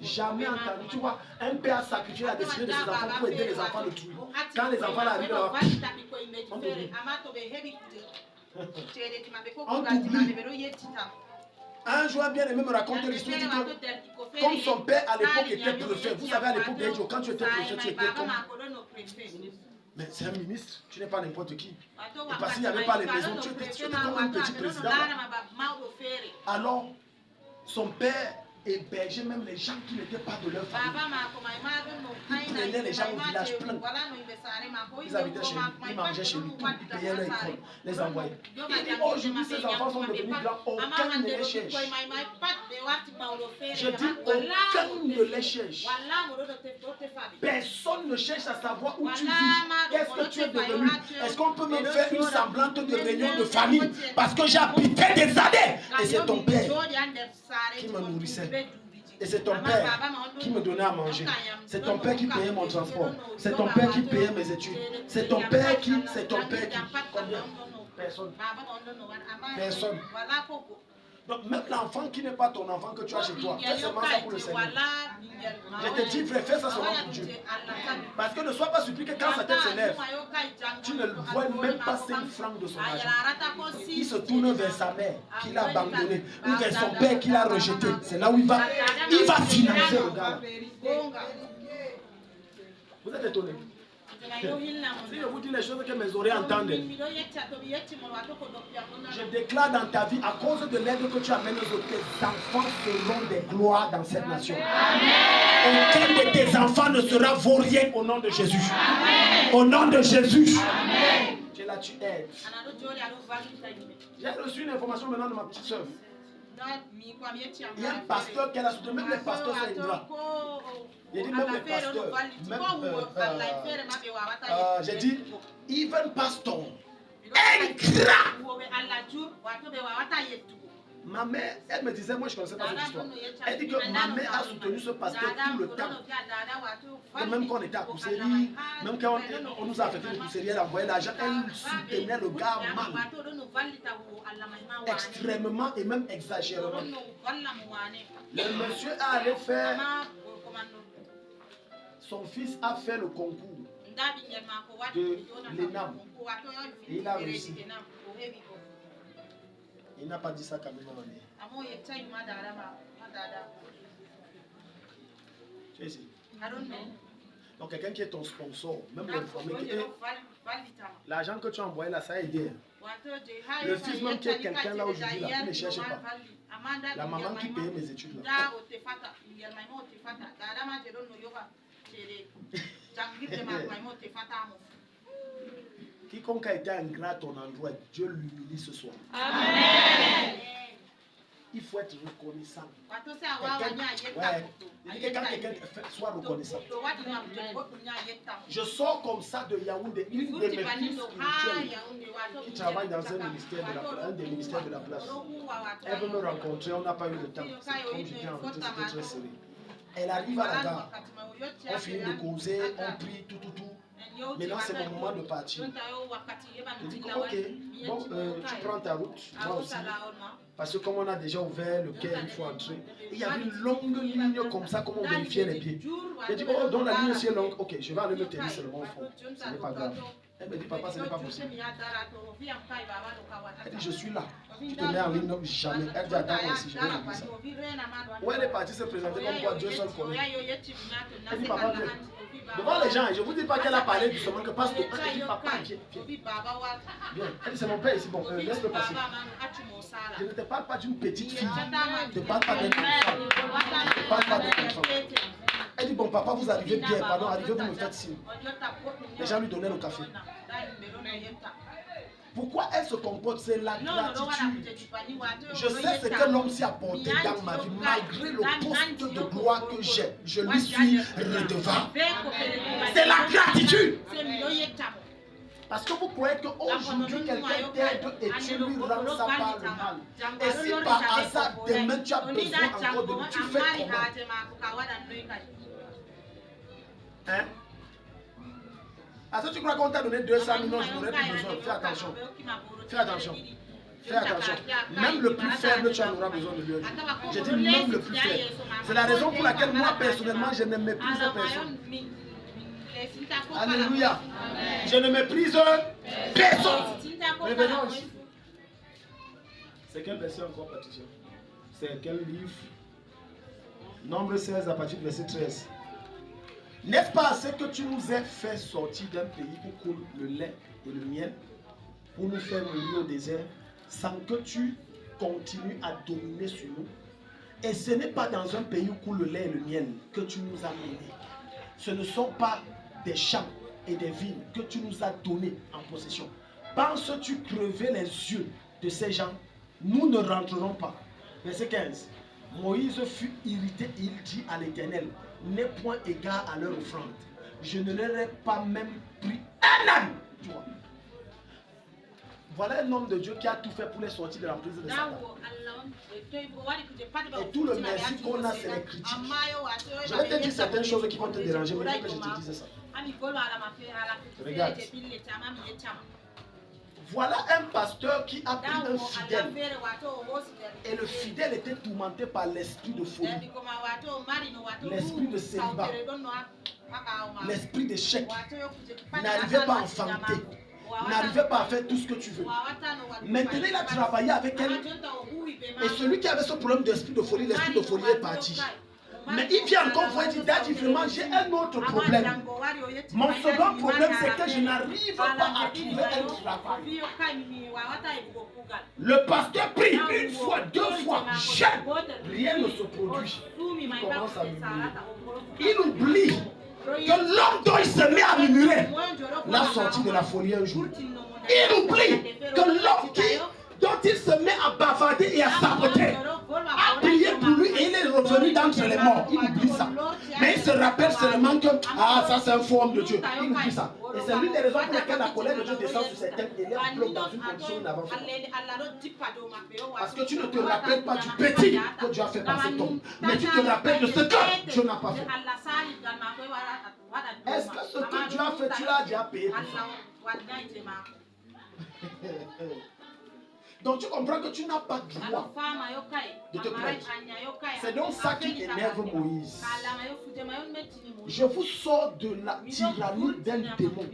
Jamais entendu. Tu vois, un père a sacrifié la destinée de ses enfants pour aider les enfants de tuer. Quand les enfants arrivent là-bas, on t'oublie. On t'oublie. Un joueur bien aimé me raconte l'histoire que comme son père à l'époque était préfet, vous savez à l'époque des jours, quand tu étais préfet, tu étais comme... Mais c'est un ministre, tu n'es pas n'importe qui. Et parce qu'il n'y avait pas les maisons, tu étais comme un petit président. Alors, son père héberger même les gens qui n'étaient pas de leur famille. Ils prenaient les gens au village plein. Ils habitaient chez lui, ils mangeaient chez lui, ils payaient leur école, les envoyaient. Il dit aujourd'hui ces enfants sont devenus grands, aucun ne les cherche. Je dis aucun ne les cherche. Personne ne cherche à savoir où tu vis. Qu'est-ce que tu es devenu? Est-ce qu'on peut même faire une semblante de réunion de famille? Parce que j'habitais des années et c'est ton père qui me nourrissait. Et c'est ton père qui me donnait à manger. C'est ton père qui payait mon transport. C'est ton père qui payait mes études. C'est ton père qui... Combien? Personne. Personne. Donc même l'enfant qui n'est pas ton enfant que tu as chez toi, fais seulement ça pour le Seigneur. Je te dis, frère, fais ça seulement pour Dieu. Parce que ne sois pas surpris que quand sa tête s'élève, tu ne vois même pas 5 francs de son argent. Il se tourne vers sa mère qui l'a abandonné, ou vers son père qui l'a rejeté. C'est là où il va financer le gars. Vous êtes étonnés? Si je vous dis les choses que mes oreilles entendent, je déclare dans ta vie, à cause de l'aide que tu amènes aux autres, tes enfants seront des gloires dans cette nation. Aucun de tes enfants ne sera vaurien au nom de Jésus. Amen. Au nom de Jésus. Amen. Tu es là, tu aides. J'ai reçu une information maintenant de ma petite soeur. Il y a un pasteur qu'elle a soutenu, même les pasteurs sont ingrats. J'ai dit même les pasteurs, j'ai dit, even pastor, ingrat. Ma mère, elle me disait, moi je ne connaissais pas cette histoire. Elle dit que ma mère a soutenu ce pasteur tout le temps. Et même quand on était à Kousséry, même quand on nous a affecté de Kousséry, elle envoyait l'argent, elle soutenait le gars mal. Extrêmement et même exagérément. Le monsieur est allé faire, son fils a fait le concours de l'ENAM et il a réussi. Il n'a pas dit ça quand même. Tu es ici. Donc quelqu'un qui est ton sponsor, même l'argent que tu as envoyé là, ça a aidé. Le fils même qui est quelqu'un là aujourd'hui, là, il ne cherche pas. La maman qui payait mes études là. Quiconque a été ingrat à ton endroit, Dieu l'humilie ce soir. Amen. Il faut être reconnaissant. Quand quelqu'un soit reconnaissant. Je sors comme ça de Yaoundé, une de mes filles spirituelles qui travaille dans un des ministères de la place. Elle veut me rencontrer, on n'a pas eu le temps. Comme j'étais en route, c'était très serré. Elle arrive à la gare, on finit de causer, on prie, tout. Maintenant c'est mon moment de partir. Je dis ok, bon, tu prends ta route, moi aussi. Parce que comme on a déjà ouvert le quai, il faut entrer. Et il y avait une longue ligne comme ça, comme on vérifiait les pieds. Je dis oh, donc la ligne aussi est longue, ok, je vais aller me tenir seulement au fond. Ce n'est pas grave. Elle me dit papa, ce n'est pas possible. Elle dit je suis là. Tu te mets en ligne, jamais. Elle dit attends-moi ici, je vais régler ça. Où elle est partie se présenter comme quoi Dieu seul connaît. Elle dit papa, viens. Devant les gens, je ne vous dis pas qu'elle a parlé justement que pasteur. Elle dit papa, viens. Viens. Elle dit c'est mon père ici, bon, laisse-le passer. Je ne te parle pas d'une petite fille. Je ne te parle pas d'un enfant. Je ne te parle pas d'un enfant. Elle dit bon papa, vous arrivez bien, pardon, arrivez, vous me faites signe. Les gens lui donnaient le café. Pourquoi elle se comporte? C'est la gratitude. Je sais ce que l'homme s'est apporté dans ma vie, malgré le poste de gloire que j'ai. Je lui suis redevable. C'est la gratitude. Parce que vous croyez qu'aujourd'hui, quelqu'un t'aide et tu lui rends ça par le mal. Et si par hasard, demain, tu as besoin encore de lui, tu fais comment? Hein? Ah, si tu crois qu'on t'a donné 200 millions, je n'aurais plus besoin. Fais attention. Fais attention. Fais attention. Même le plus faible, tu en auras besoin de lui. J'ai dit même le plus faible. C'est la raison pour laquelle moi, personnellement, je ne méprise personne. Alléluia. Je ne méprise personne. Revenons ici. C'est quel verset encore, Patricia? C'est quel livre? Nombre 16 à partir du verset 13. N'est-ce pas ce que tu nous as fait sortir d'un pays où coule le lait et le miel pour nous faire mourir au désert sans que tu continues à dominer sur nous? Et ce n'est pas dans un pays où coule le lait et le miel que tu nous as menés. Ce ne sont pas des champs et des vignes que tu nous as donnés en possession. Penses-tu crever les yeux de ces gens? Nous ne rentrerons pas. Verset 15. Moïse fut irrité et il dit à l'Éternel, n'aie point égard à leur offrande. Je ne leur ai pas même pris un âne. Tu vois. Voilà un homme de Dieu qui a tout fait pour les sortir de la prison de Satan. Et tout le merci qu'on a, c'est les critiques. Je vais te dire certaines choses qui vont te déranger, mais il faut que je te dise ça. Regarde. Voilà un pasteur qui a pris un fidèle. Et le fidèle était tourmenté par l'esprit de folie, l'esprit de célibat, l'esprit d'échec. Il n'arrivait pas à enfanter, il n'arrivait pas à faire tout ce que tu veux. Maintenant, il a travaillé avec elle. Et celui qui avait ce problème d'esprit de folie, l'esprit de folie est parti. Mais il vient encore voir et dit, Daddy, vraiment, j'ai un autre problème. Mon second problème, c'est que je n'arrive pas à trouver un travail. Le pasteur prie une fois, deux fois, jamais. Rien ne se produit. Il commence à murmurer. Il oublie que l'homme dont il se met à murmurer l'a sorti de la folie un jour. Il oublie que l'homme dont il se met à bavarder et à saboter a prié pour lui et il est revenu d'entre les morts. Il oublie ça. Mais il se rappelle seulement que ça c'est un faux homme de Dieu. Il oublie ça. Et c'est l'une des raisons pour lesquelles la colère de Dieu descend sur ses têtes et les bloque dans une condition où il n'avance pas. Parce que tu ne te rappelles pas du petit que Dieu a fait par cet homme, mais tu te rappelles de ce que Dieu n'a pas fait. Est-ce que ce que Dieu a fait, tu l'as déjà payé pour ça? Donc tu comprends que tu n'as pas droit de te plaindre. C'est donc ça qui énerve Moïse. Je vous sors de la tyrannie d'un démon.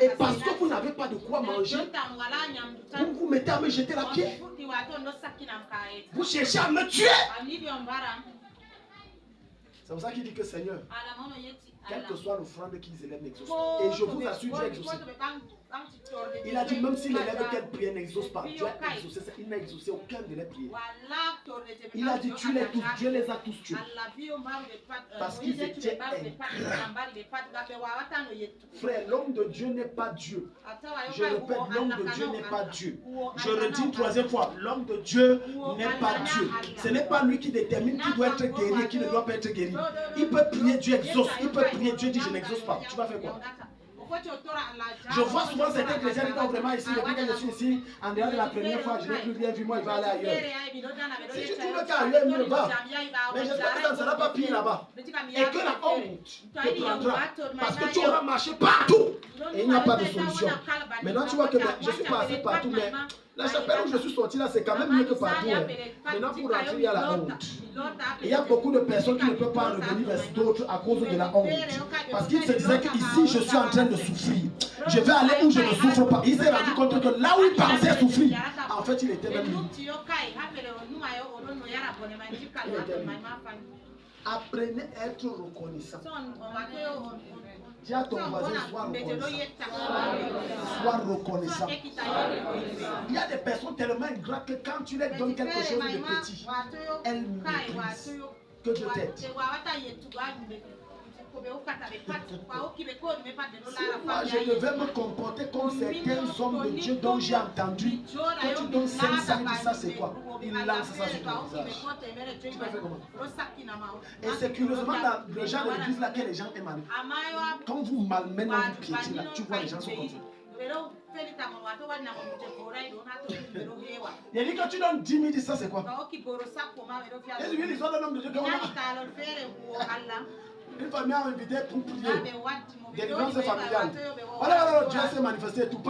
Et parce que vous n'avez pas de quoi manger, vous vous mettez à me jeter la pierre. Vous cherchez à me tuer. C'est pour ça qu'il dit que Seigneur, quelle que soit l'offrande qu'ils élèvent, n'exauce pas. Et je vous assure, Dieu exauce. Il a dit même s'il élève quelle prière n'exauce pas, Dieu a exaucé ça. Il n'a exaucé aucun de les prières. Il a dit tu les tous, Dieu les a tous tués. Parce qu'ils étaient ingrats. Frère, l'homme de Dieu n'est pas Dieu. Je répète, l'homme de Dieu n'est pas Dieu. Je redis une troisième fois, l'homme de Dieu n'est pas Dieu. Ce n'est pas lui qui détermine qui doit être guéri et qui ne doit pas être guéri. Il peut prier, Dieu exauce. Il peut prier, Dieu dit je n'exauce pas. Tu vas faire quoi? Je vois souvent certains chrétiens qui sont vraiment ici, depuis que je suis ici, en dehors de la première fois, je n'ai plus rien vu, moi il va aller ailleurs. Si tu trouves qu'ailleurs mieux va, mais j'espère que ça ne sera pas pire là-bas. Et que la honte te prendra, parce que tu auras marché partout et il n'y a pas de solution. Maintenant tu vois que je suis passé partout, mais la chapelle où je suis sorti là, c'est quand même mieux que partout. Maintenant pour rentrer, il y a la honte. Et il y a beaucoup de personnes qui ne peuvent pas revenir vers d'autres à cause de la honte. Parce qu'ils se disaient qu'ici, je suis en train de souffrir. Je vais aller où je ne souffre pas. Il s'est rendu compte que là où il pensait souffrir, en fait, il était même libre. Apprenez à être reconnaissant. Dis à ton voisin, sois reconnaissant. Sois reconnaissant. Il y a des personnes tellement ingrates que quand tu leur donnes quelque chose de petit, elles méprisent. Que Dieu t'aide. Si moi je devais me comporter comme certains hommes de Dieu dont j'ai entendu, quand tu donnes 500, il dit ça c'est quoi? Il lance ça sur ton visage. Tu vas faire comment? Et c'est curieusement le genre de l'église là que les gens aiment aller. Quand vous malmenez, vous piétinez là, tu vois les gens sont comme ça. Il dit que tu donnes 10 000, il dit ça c'est quoi? Et lui, ils ont le nom de Dieu. Une famille a invité pour prier. Délivrance familiale. Voilà, Dieu s'est manifesté tout.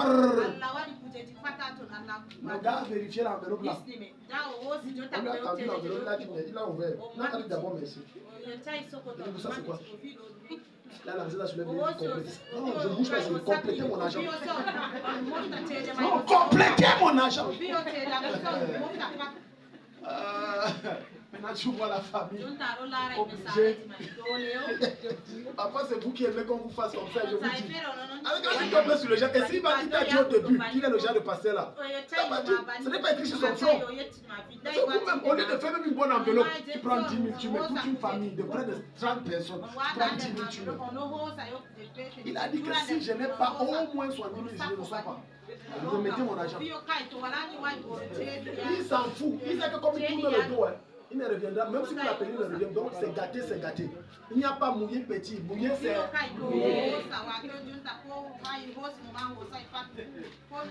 Le gars a vérifié l'enveloppe là. On lui a tendu l'enveloppe là, il l'a ouvert. Non, il a dit d'abord merci. Ça c'est quoi? Là, la là, je l'ai complété. Non, je ne bouge pas, je vais compléter mon argent. Non, compléter mon argent. Maintenant, tu vois la famille obligée. Parfois, c'est vous qui aimez qu'on vous fasse comme ça. Je vous dis. Alors, quand tu tombes sur le genre, et s'il t'a dit au début qu'il est le genre de pasteur là, ce n'est pas écrit sur son front. C'est vous-même, au lieu de faire même une bonne enveloppe, tu prends 10 000, tu mets toute une famille de près de 30 personnes, tu prends 10 000, tu mets. Il a dit que si je n'ai pas au moins 70 000, je ne reçois pas. Remettez mon argent. Il s'en fout. Il sait que comme il tourne le dos, il ne reviendra. Même si vous l'appelez, il ne revient. Donc c'est gâté, c'est gâté. Il n'y a pas mouillé petit. Mouillé, c'est...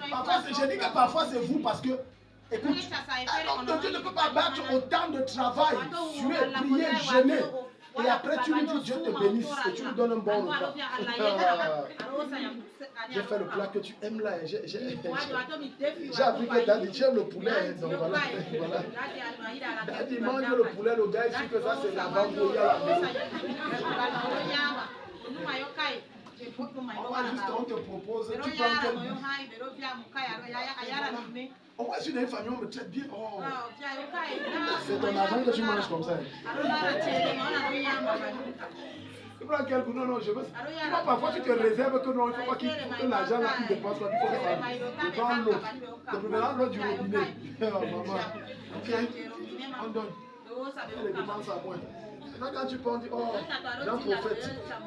Parfois, je dis que parfois c'est vous parce que... Écoute, un homme de Dieu ne peut pas battre autant de travail, suer, prier, jeûner. Et après tu lui dis Dieu te bénisse et tu lui donnes un bon repas. J'ai fait le plat que tu aimes là. J'ai appris que Daddy tu aimes le poulet. Donc voilà. Daddy mange le poulet, le gars ici que ça c'est la bambouille à la maison. Juste on te propose, tu prends quel bout. Au moins si dans une famille on me traite bien. Oh. C'est ton argent que tu manges comme ça. Tu prends quel bout? Non, non, je veux. Tu vois, parfois tu te réserves que non, il ne faut pas que l'argent là il dépense, il faut que ça. Tu prends l'eau. De préférence l'eau du robinet. Maman. Ok, on donne. Elle les dépense à moi. Maintenant, quand tu penses, oh, Jean prophète,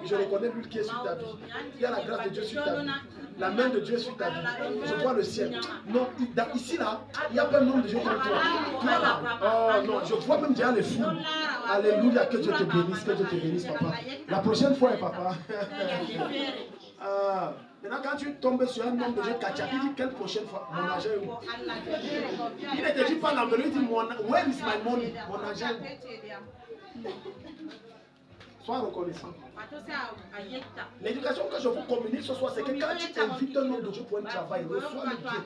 je reconnais l'huile qui est sur ta vie. Il y a la grâce de Dieu sur ta vie. La main de Dieu sur ta vie. Je vois le ciel. Non, ici là, il n'y a pas un nombre de gens comme toi. Oh non, je vois même déjà les foules. Alléluia, que Dieu te bénisse, papa. La prochaine fois, papa. Maintenant, quand tu tombes sur un homme de Dieu, Katia, il dit quelle prochaine fois? Mon argent est où? Il ne te dit pas l'enveloppe, il dit where is my money? Mon argent est où? Sois reconnaissant. L'éducation que je vous communique ce soir, c'est que quand tu invites un homme de Dieu pour un travail, reçois le bien.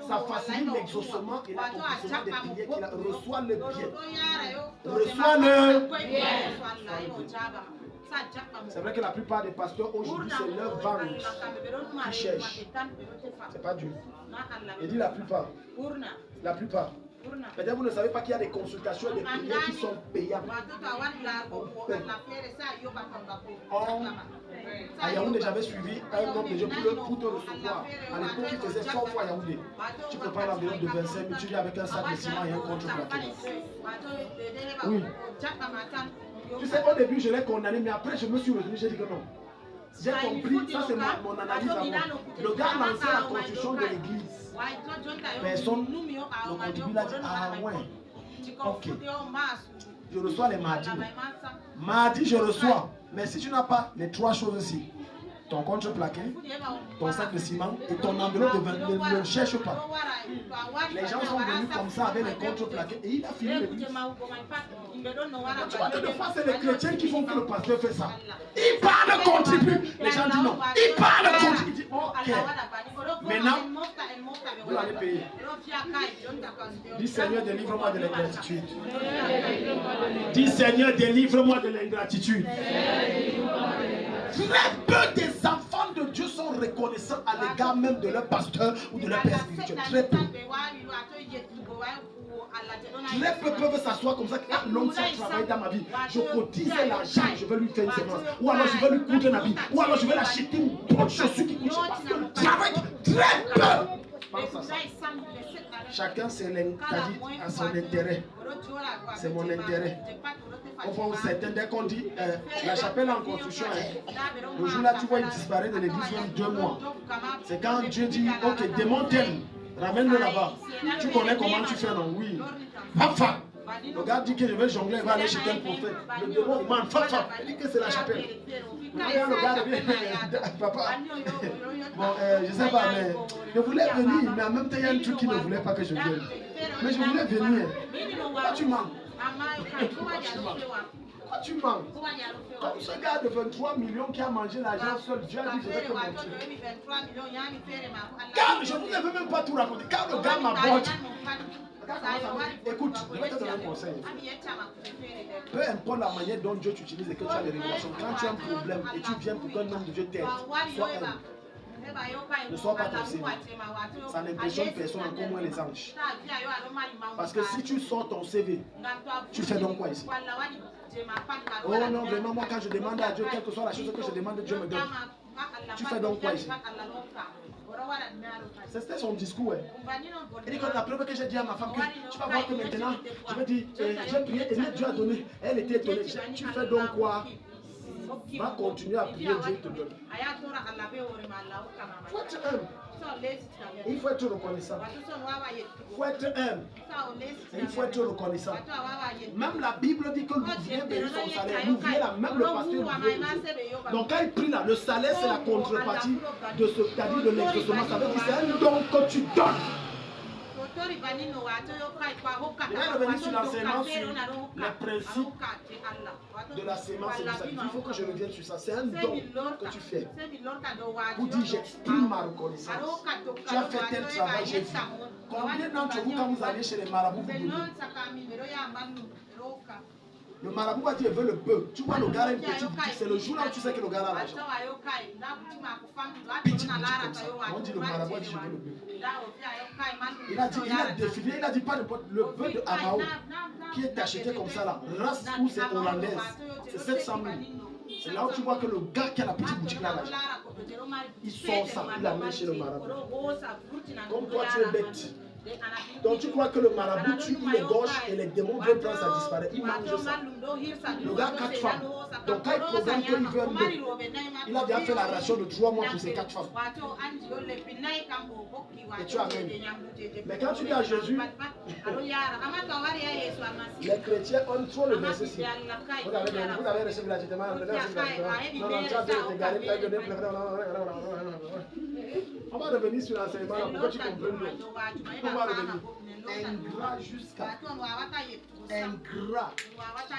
Ça facilite l'exaucement et l'accomplissement des prières qu'il a. Reçois le bien. Reçois le bien. C'est vrai que la plupart des pasteurs aujourd'hui, c'est leur vente qui cherchent. C'est pas Dieu. Il dit la plupart. La plupart. Peut-être vous ne savez pas qu'il y a des consultations et des prières qui sont payantes. À Yaoundé, j'avais suivi un homme de Dieu pour te recevoir. À l'époque, il faisait 100 fois Yaoundé. Tu peux prendre l'enveloppe de 25 000, tu viens avec un sac de ciment et un contreplaqué. Oui. Tu sais, au début, je l'ai condamné, mais après, je me suis retenu, j'ai dit que non. J'ai compris, ça c'est mon analyse à moi. Le gars a lancé la construction de l'église. Personne, le contributeur a dit, ah ouais, ok. Je reçois les mardis. Mardi, je reçois. Mais si tu n'as pas les trois choses ici, ton contreplaqué, ton sac de ciment et ton enveloppe de 20, ne le cherche pas. Les gens sont venus comme ça avec les contreplaqués et il a fini l'église. Tu vois, des fois, c'est les chrétiens qui font que le pasteur fait ça. Il parle, contribue. Les gens disent non. Il parle, contribue. Il dit ok. Maintenant, vous allez payer. Dis Seigneur, délivre-moi de l'ingratitude. Dis Seigneur, délivre-moi de l'ingratitude. Très peu des enfants de Dieu sont reconnaissants à l'égard même de leur pasteur ou de leur père spirituel. Très peu. Très peu peuvent s'asseoir comme ça. L'homme qui a travaillé dans ma vie, je cotisais l'argent, je vais lui faire une semence. Ou alors je vais lui coudre un habit. Ou alors je vais l'acheter une bonne chaussure qui coûte. Je travaille très peu. Pense à ça. Chacun a son intérêt. C'est mon intérêt. Au fond, certains, dès qu'on dit la chapelle en construction, le jour là, tu vois, il disparaît de l'église même 2 mois. C'est quand Dieu dit, ok, démonte-le, ramène-le là-bas. Tu connais comment tu fais, non? Oui. Fafa. Le gars dit que je vais jongler, il va aller chez un prophète. Le démon, il demande, Fafa. Il dit que c'est la chapelle. Le gars revient, papa. Bon, je sais pas, mais je voulais venir, mais en même temps, il y a un truc qui ne voulait pas que je vienne. Mais je voulais venir. Pourquoi tu mens? Pourquoi tu mens? Comme ce gars de 23 millions qui a mangé l'argent seul, Dieu a dit je vais te montrer. Car je ne vous ai même pas tout raconté. Car le gars m'aborde. Écoute, je vais te donner un conseil. Peu importe la manière dont Dieu t'utilise et que tu as des révélations, quand tu as un problème et tu viens pour qu'un homme de Dieu t'aide, sois humble. Ne sois pas ton CV. Ça n'impressionne personne, encore moins les anges. Parce que si tu sors ton CV, tu fais donc quoi ici? Oh non, vraiment, moi quand je demande à Dieu, quelle que soit la chose que je demande, Dieu me donne. Tu fais donc quoi ici? C'était son discours. Il dit que la preuve que j'ai dit à ma femme que tu vas voir que maintenant, je vais dire, j'ai prié et Dieu a donné. Elle était étonnée. Tu fais donc quoi? Va continuer à prier, Dieu te donne. Il faut être humble. Il faut être reconnaissant. Il faut être humble. Et il faut être reconnaissant. Même la Bible dit que l'ouvrier bénit son salaire. L'ouvrier là, même le pasteur l'ouvrier. Donc quand il prie là, le salaire c'est la contrepartie de ce c'est-à-dire de l'exaucement. Ça veut dire c'est un don que tu donnes. Je vais revenir sur l'enseignement sur les principes de la sémence et du sacrifice. Il faut que je revienne sur ça. C'est un don que tu fais pour dire j'exprime ma reconnaissance. Tu as fait tel travail, j'ai vu. Combien d'entre vous, quand vous allez chez les marabouts, vous donnez? Le marabout va dire, il veut le peu. Tu vois, le gars a une petite boutique. C'est le jour là où tu sais que le gars a l'argent. Petite boutique comme ça. On dit le marabout a dit, je veux le peu. Il a dit, il a défilé, il a dit pas n'importe le peu de Amao qui est acheté comme ça là. Race où c'est hollandaise. C'est 700 000. C'est là où tu vois que le gars qui a la petite boutique là, il sort ça, il la met chez le marabout. Comme toi, tu es bête. Donc tu crois que le marabout tue, il est gauche et les démons veulent prendre ça disparaît. Il mange ça. Le gars a 4 femmes. Donc quand il programme qu'il veut un bébé, il a déjà fait la ration de 3 mois pour ses 4 femmes. Et tu amènes. Mais quand tu dis à Jésus, les chrétiens ont trop le verset ici. Vous avez reçu gratuitement. Non, tu as donné. On va revenir sur l'enseignement pour que tu comprennes bien. On va revenir. Ingrat jusqu'à. Ingrat.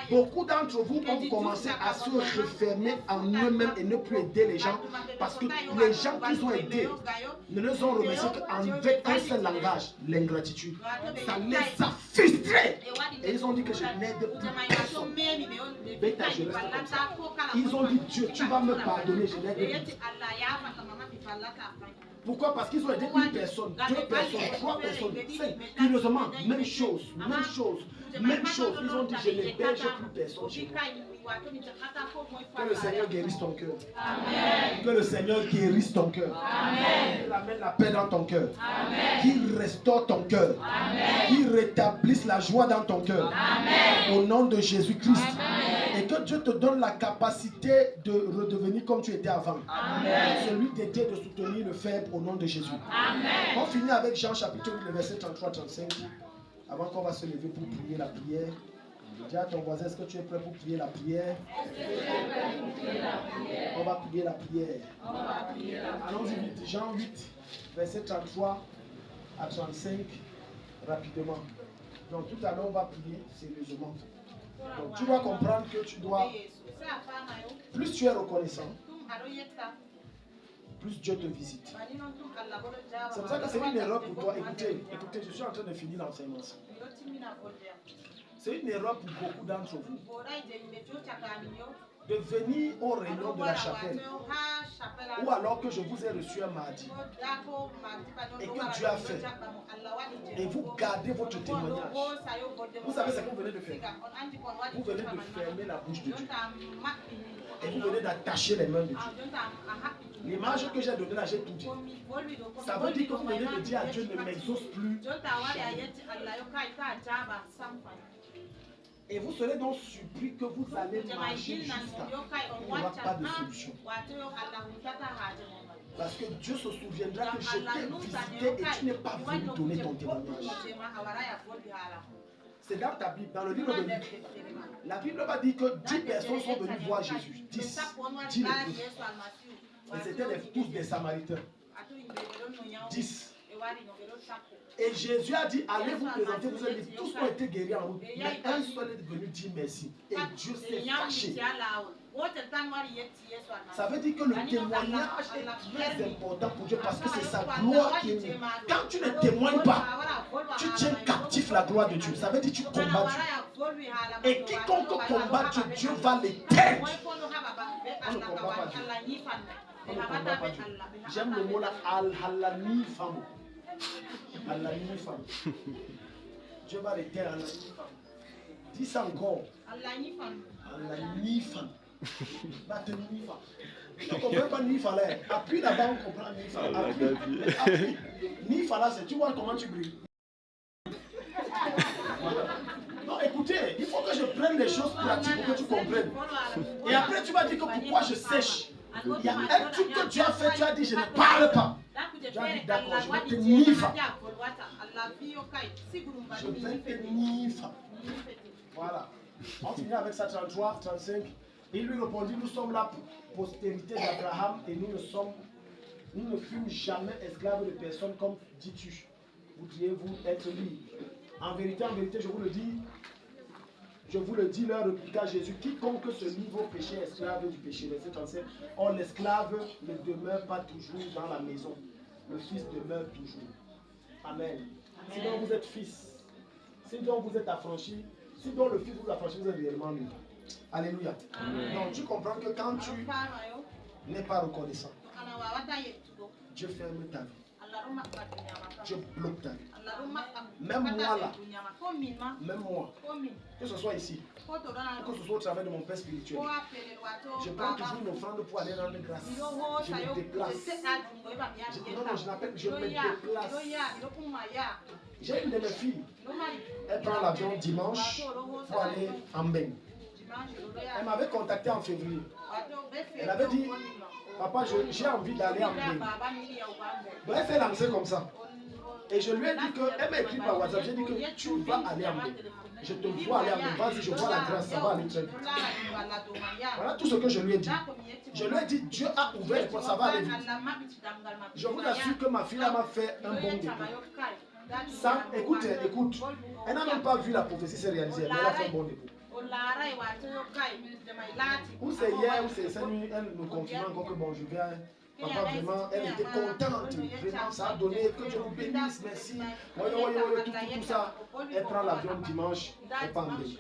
Beaucoup d'entre vous ont commencé à se refermer en eux-mêmes et ne plus aider les gens parce que les gens qu'ils ont aidés ne les ont remerciés qu'avec un seul langage, l'ingratitude. Ça les a frustrés. Et ils ont dit que je n'aide plus personne. Ils ont dit Dieu, tu vas me pardonner, je n'aide plus. Pourquoi? Parce qu'ils ont aidé une personne, 2 personnes, 3 personnes, 5. Curieusement, même chose. Ils ont dit je n'héberge plus personne chez moi. Que le Seigneur guérisse ton cœur. Amen. Que le Seigneur guérisse ton cœur. Qu'il amène la paix dans ton cœur. Qu'il restaure ton cœur. Qu'il rétablisse la joie dans ton cœur. Au nom de Jésus-Christ. Et que Dieu te donne la capacité de redevenir comme tu étais avant. Amen. Celui d'aider, de soutenir le faible au nom de Jésus. Amen. On finit avec Jean chapitre 8, le verset 33-35. Avant qu'on va se lever pour prier la prière. Dis à ton voisin, est-ce que tu es prêt pour prier la prière? On va prier la prière. Allons-y vite. Jean 8, verset 33 à 35, rapidement. Donc tout à l'heure, on va prier sérieusement. Donc tu dois comprendre que tu dois, plus tu es reconnaissant, plus Dieu te visite. C'est pour ça que c'est une erreur pour toi. Écoutez, je suis en train de finir l'enseignement. C'est une erreur pour beaucoup d'entre vous de venir aux réunions de la chapelle ou alors que je vous ai reçu un mardi et que Dieu a fait et vous gardez votre témoignage. Vous savez ce que vous venez de faire? Vous venez de fermer la bouche de Dieu et vous venez d'attacher les mains de Dieu. L'image que j'ai donnée là, j'ai tout dit. Ça veut dire que vous venez de dire à Dieu ne m'exauce plus. Et vous serez donc surpris que vous allez marcher jusqu'à il n'y aura pas de solution. Parce que Dieu se souviendra que je t'ai visité et tu n'es pas venu donner ton témoignage. C'est dans ta Bible, dans le livre de Luc. La Bible va dire que 10 personnes sont venues voir Jésus. 10 les plus. Et c'était tous des Samaritains. 10. Et Jésus a dit, allez vous présenter, vous allez dire, tous ont été guéris en route, mais un seul est venu dire merci. Et Dieu s'est fâché. Ça veut dire que le témoignage est très important pour Dieu parce que c'est sa gloire qui est mise. Quand tu ne témoignes pas, tu tiens captif la gloire de Dieu. Ça veut dire que tu combats Dieu. Et quiconque combat Dieu, Dieu va l'éteindre. On ne combat pas Dieu. On ne combat pas Dieu. J'aime le mot là, al-halani famo. Al-halani famo. Dieu va les terres al-halani famo. Dis ça encore. Al-halani famo. Va te nifa. Tu ne comprends pas nifa là. Appuie là-bas, on comprend nifa. Appuie. Nifa là, c'est tu vois comment tu brilles. Non, écoutez, il faut que je prenne les choses pratiques pour que tu comprennes. Et après, tu vas dire que pourquoi je sèche. Il y a un truc que tu as fait, tu as dit je ne parle pas. Tu as dit d'accord, je vais te nifa. Je vais te nifa. Voilà. On finit avec ça 33, 35. Il lui répondit, nous sommes la postérité d'Abraham et nous ne fûmes jamais esclaves de personne comme dis-tu. Voudriez-vous être libre? En vérité, je vous le dis, leur répliqua Jésus, quiconque se livre au péché est esclave du péché. Verset 37. Or, l'esclave ne demeure pas toujours dans la maison. Le fils demeure toujours. Amen. Si donc vous êtes fils, si donc vous êtes affranchi, si donc le fils vous affranchit, vous êtes réellement libre. Alléluia. Amen. Donc tu comprends que quand tu n'es pas reconnaissant, Dieu ferme ta vie. Dieu bloque ta vie. Même moi là, même moi, que ce soit ici, que ce soit au travers de mon père spirituel, je prends toujours une offrande pour aller rendre grâce. Je me déplace. Je me déplace. J'ai une de mes filles, elle prend l'avion dimanche pour aller en Mbeng. Elle m'avait contacté en février. Elle avait dit, papa, j'ai envie d'aller en Mbeng. Donc elle s'est lancée comme ça. Et je lui ai dit que, elle m'a écrit par WhatsApp, j'ai dit que tu vas aller en Mbeng. Je te vois aller en Mbeng. Vas-y, je vois la grâce, ça va aller très vite. Voilà tout ce que je lui ai dit. Je lui ai dit, Dieu a ouvert les portes, ça va aller vite. Je vous assure que ma fille m'a fait un bon début. Ça, écoute, elle n'a même pas vu la prophétie se réaliser, mais elle a fait un bon début. Ou c'est hier, ou c'est cette nuit, elle nous confirme encore que bon, je viens. Papa, vraiment, elle était contente. Vraiment, ça a donné, que Dieu vous bénisse, merci. Tout ça. Elle prend l'avion dimanche, elle part en Mbeng.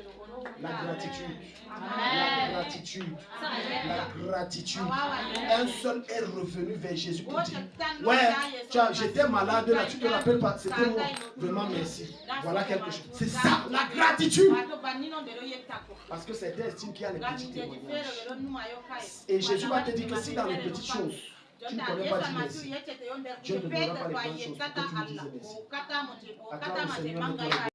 La gratitude. La gratitude. La gratitude. Un seul est revenu vers Jésus pour dire, ouais, j'étais malade, là, tu te rappelles pas, c'était moi. Vraiment, merci. Voilà quelque chose. C'est ça, la gratitude. Parce que c'est estime qu'il y a les petits témoignages. Et Jésus va te dire que si dans les petites choses, tu ne connais pas dire merci, Dieu ne te donnera pas les grandes choses pour que tu lui dises merci. Acclame le Seigneur.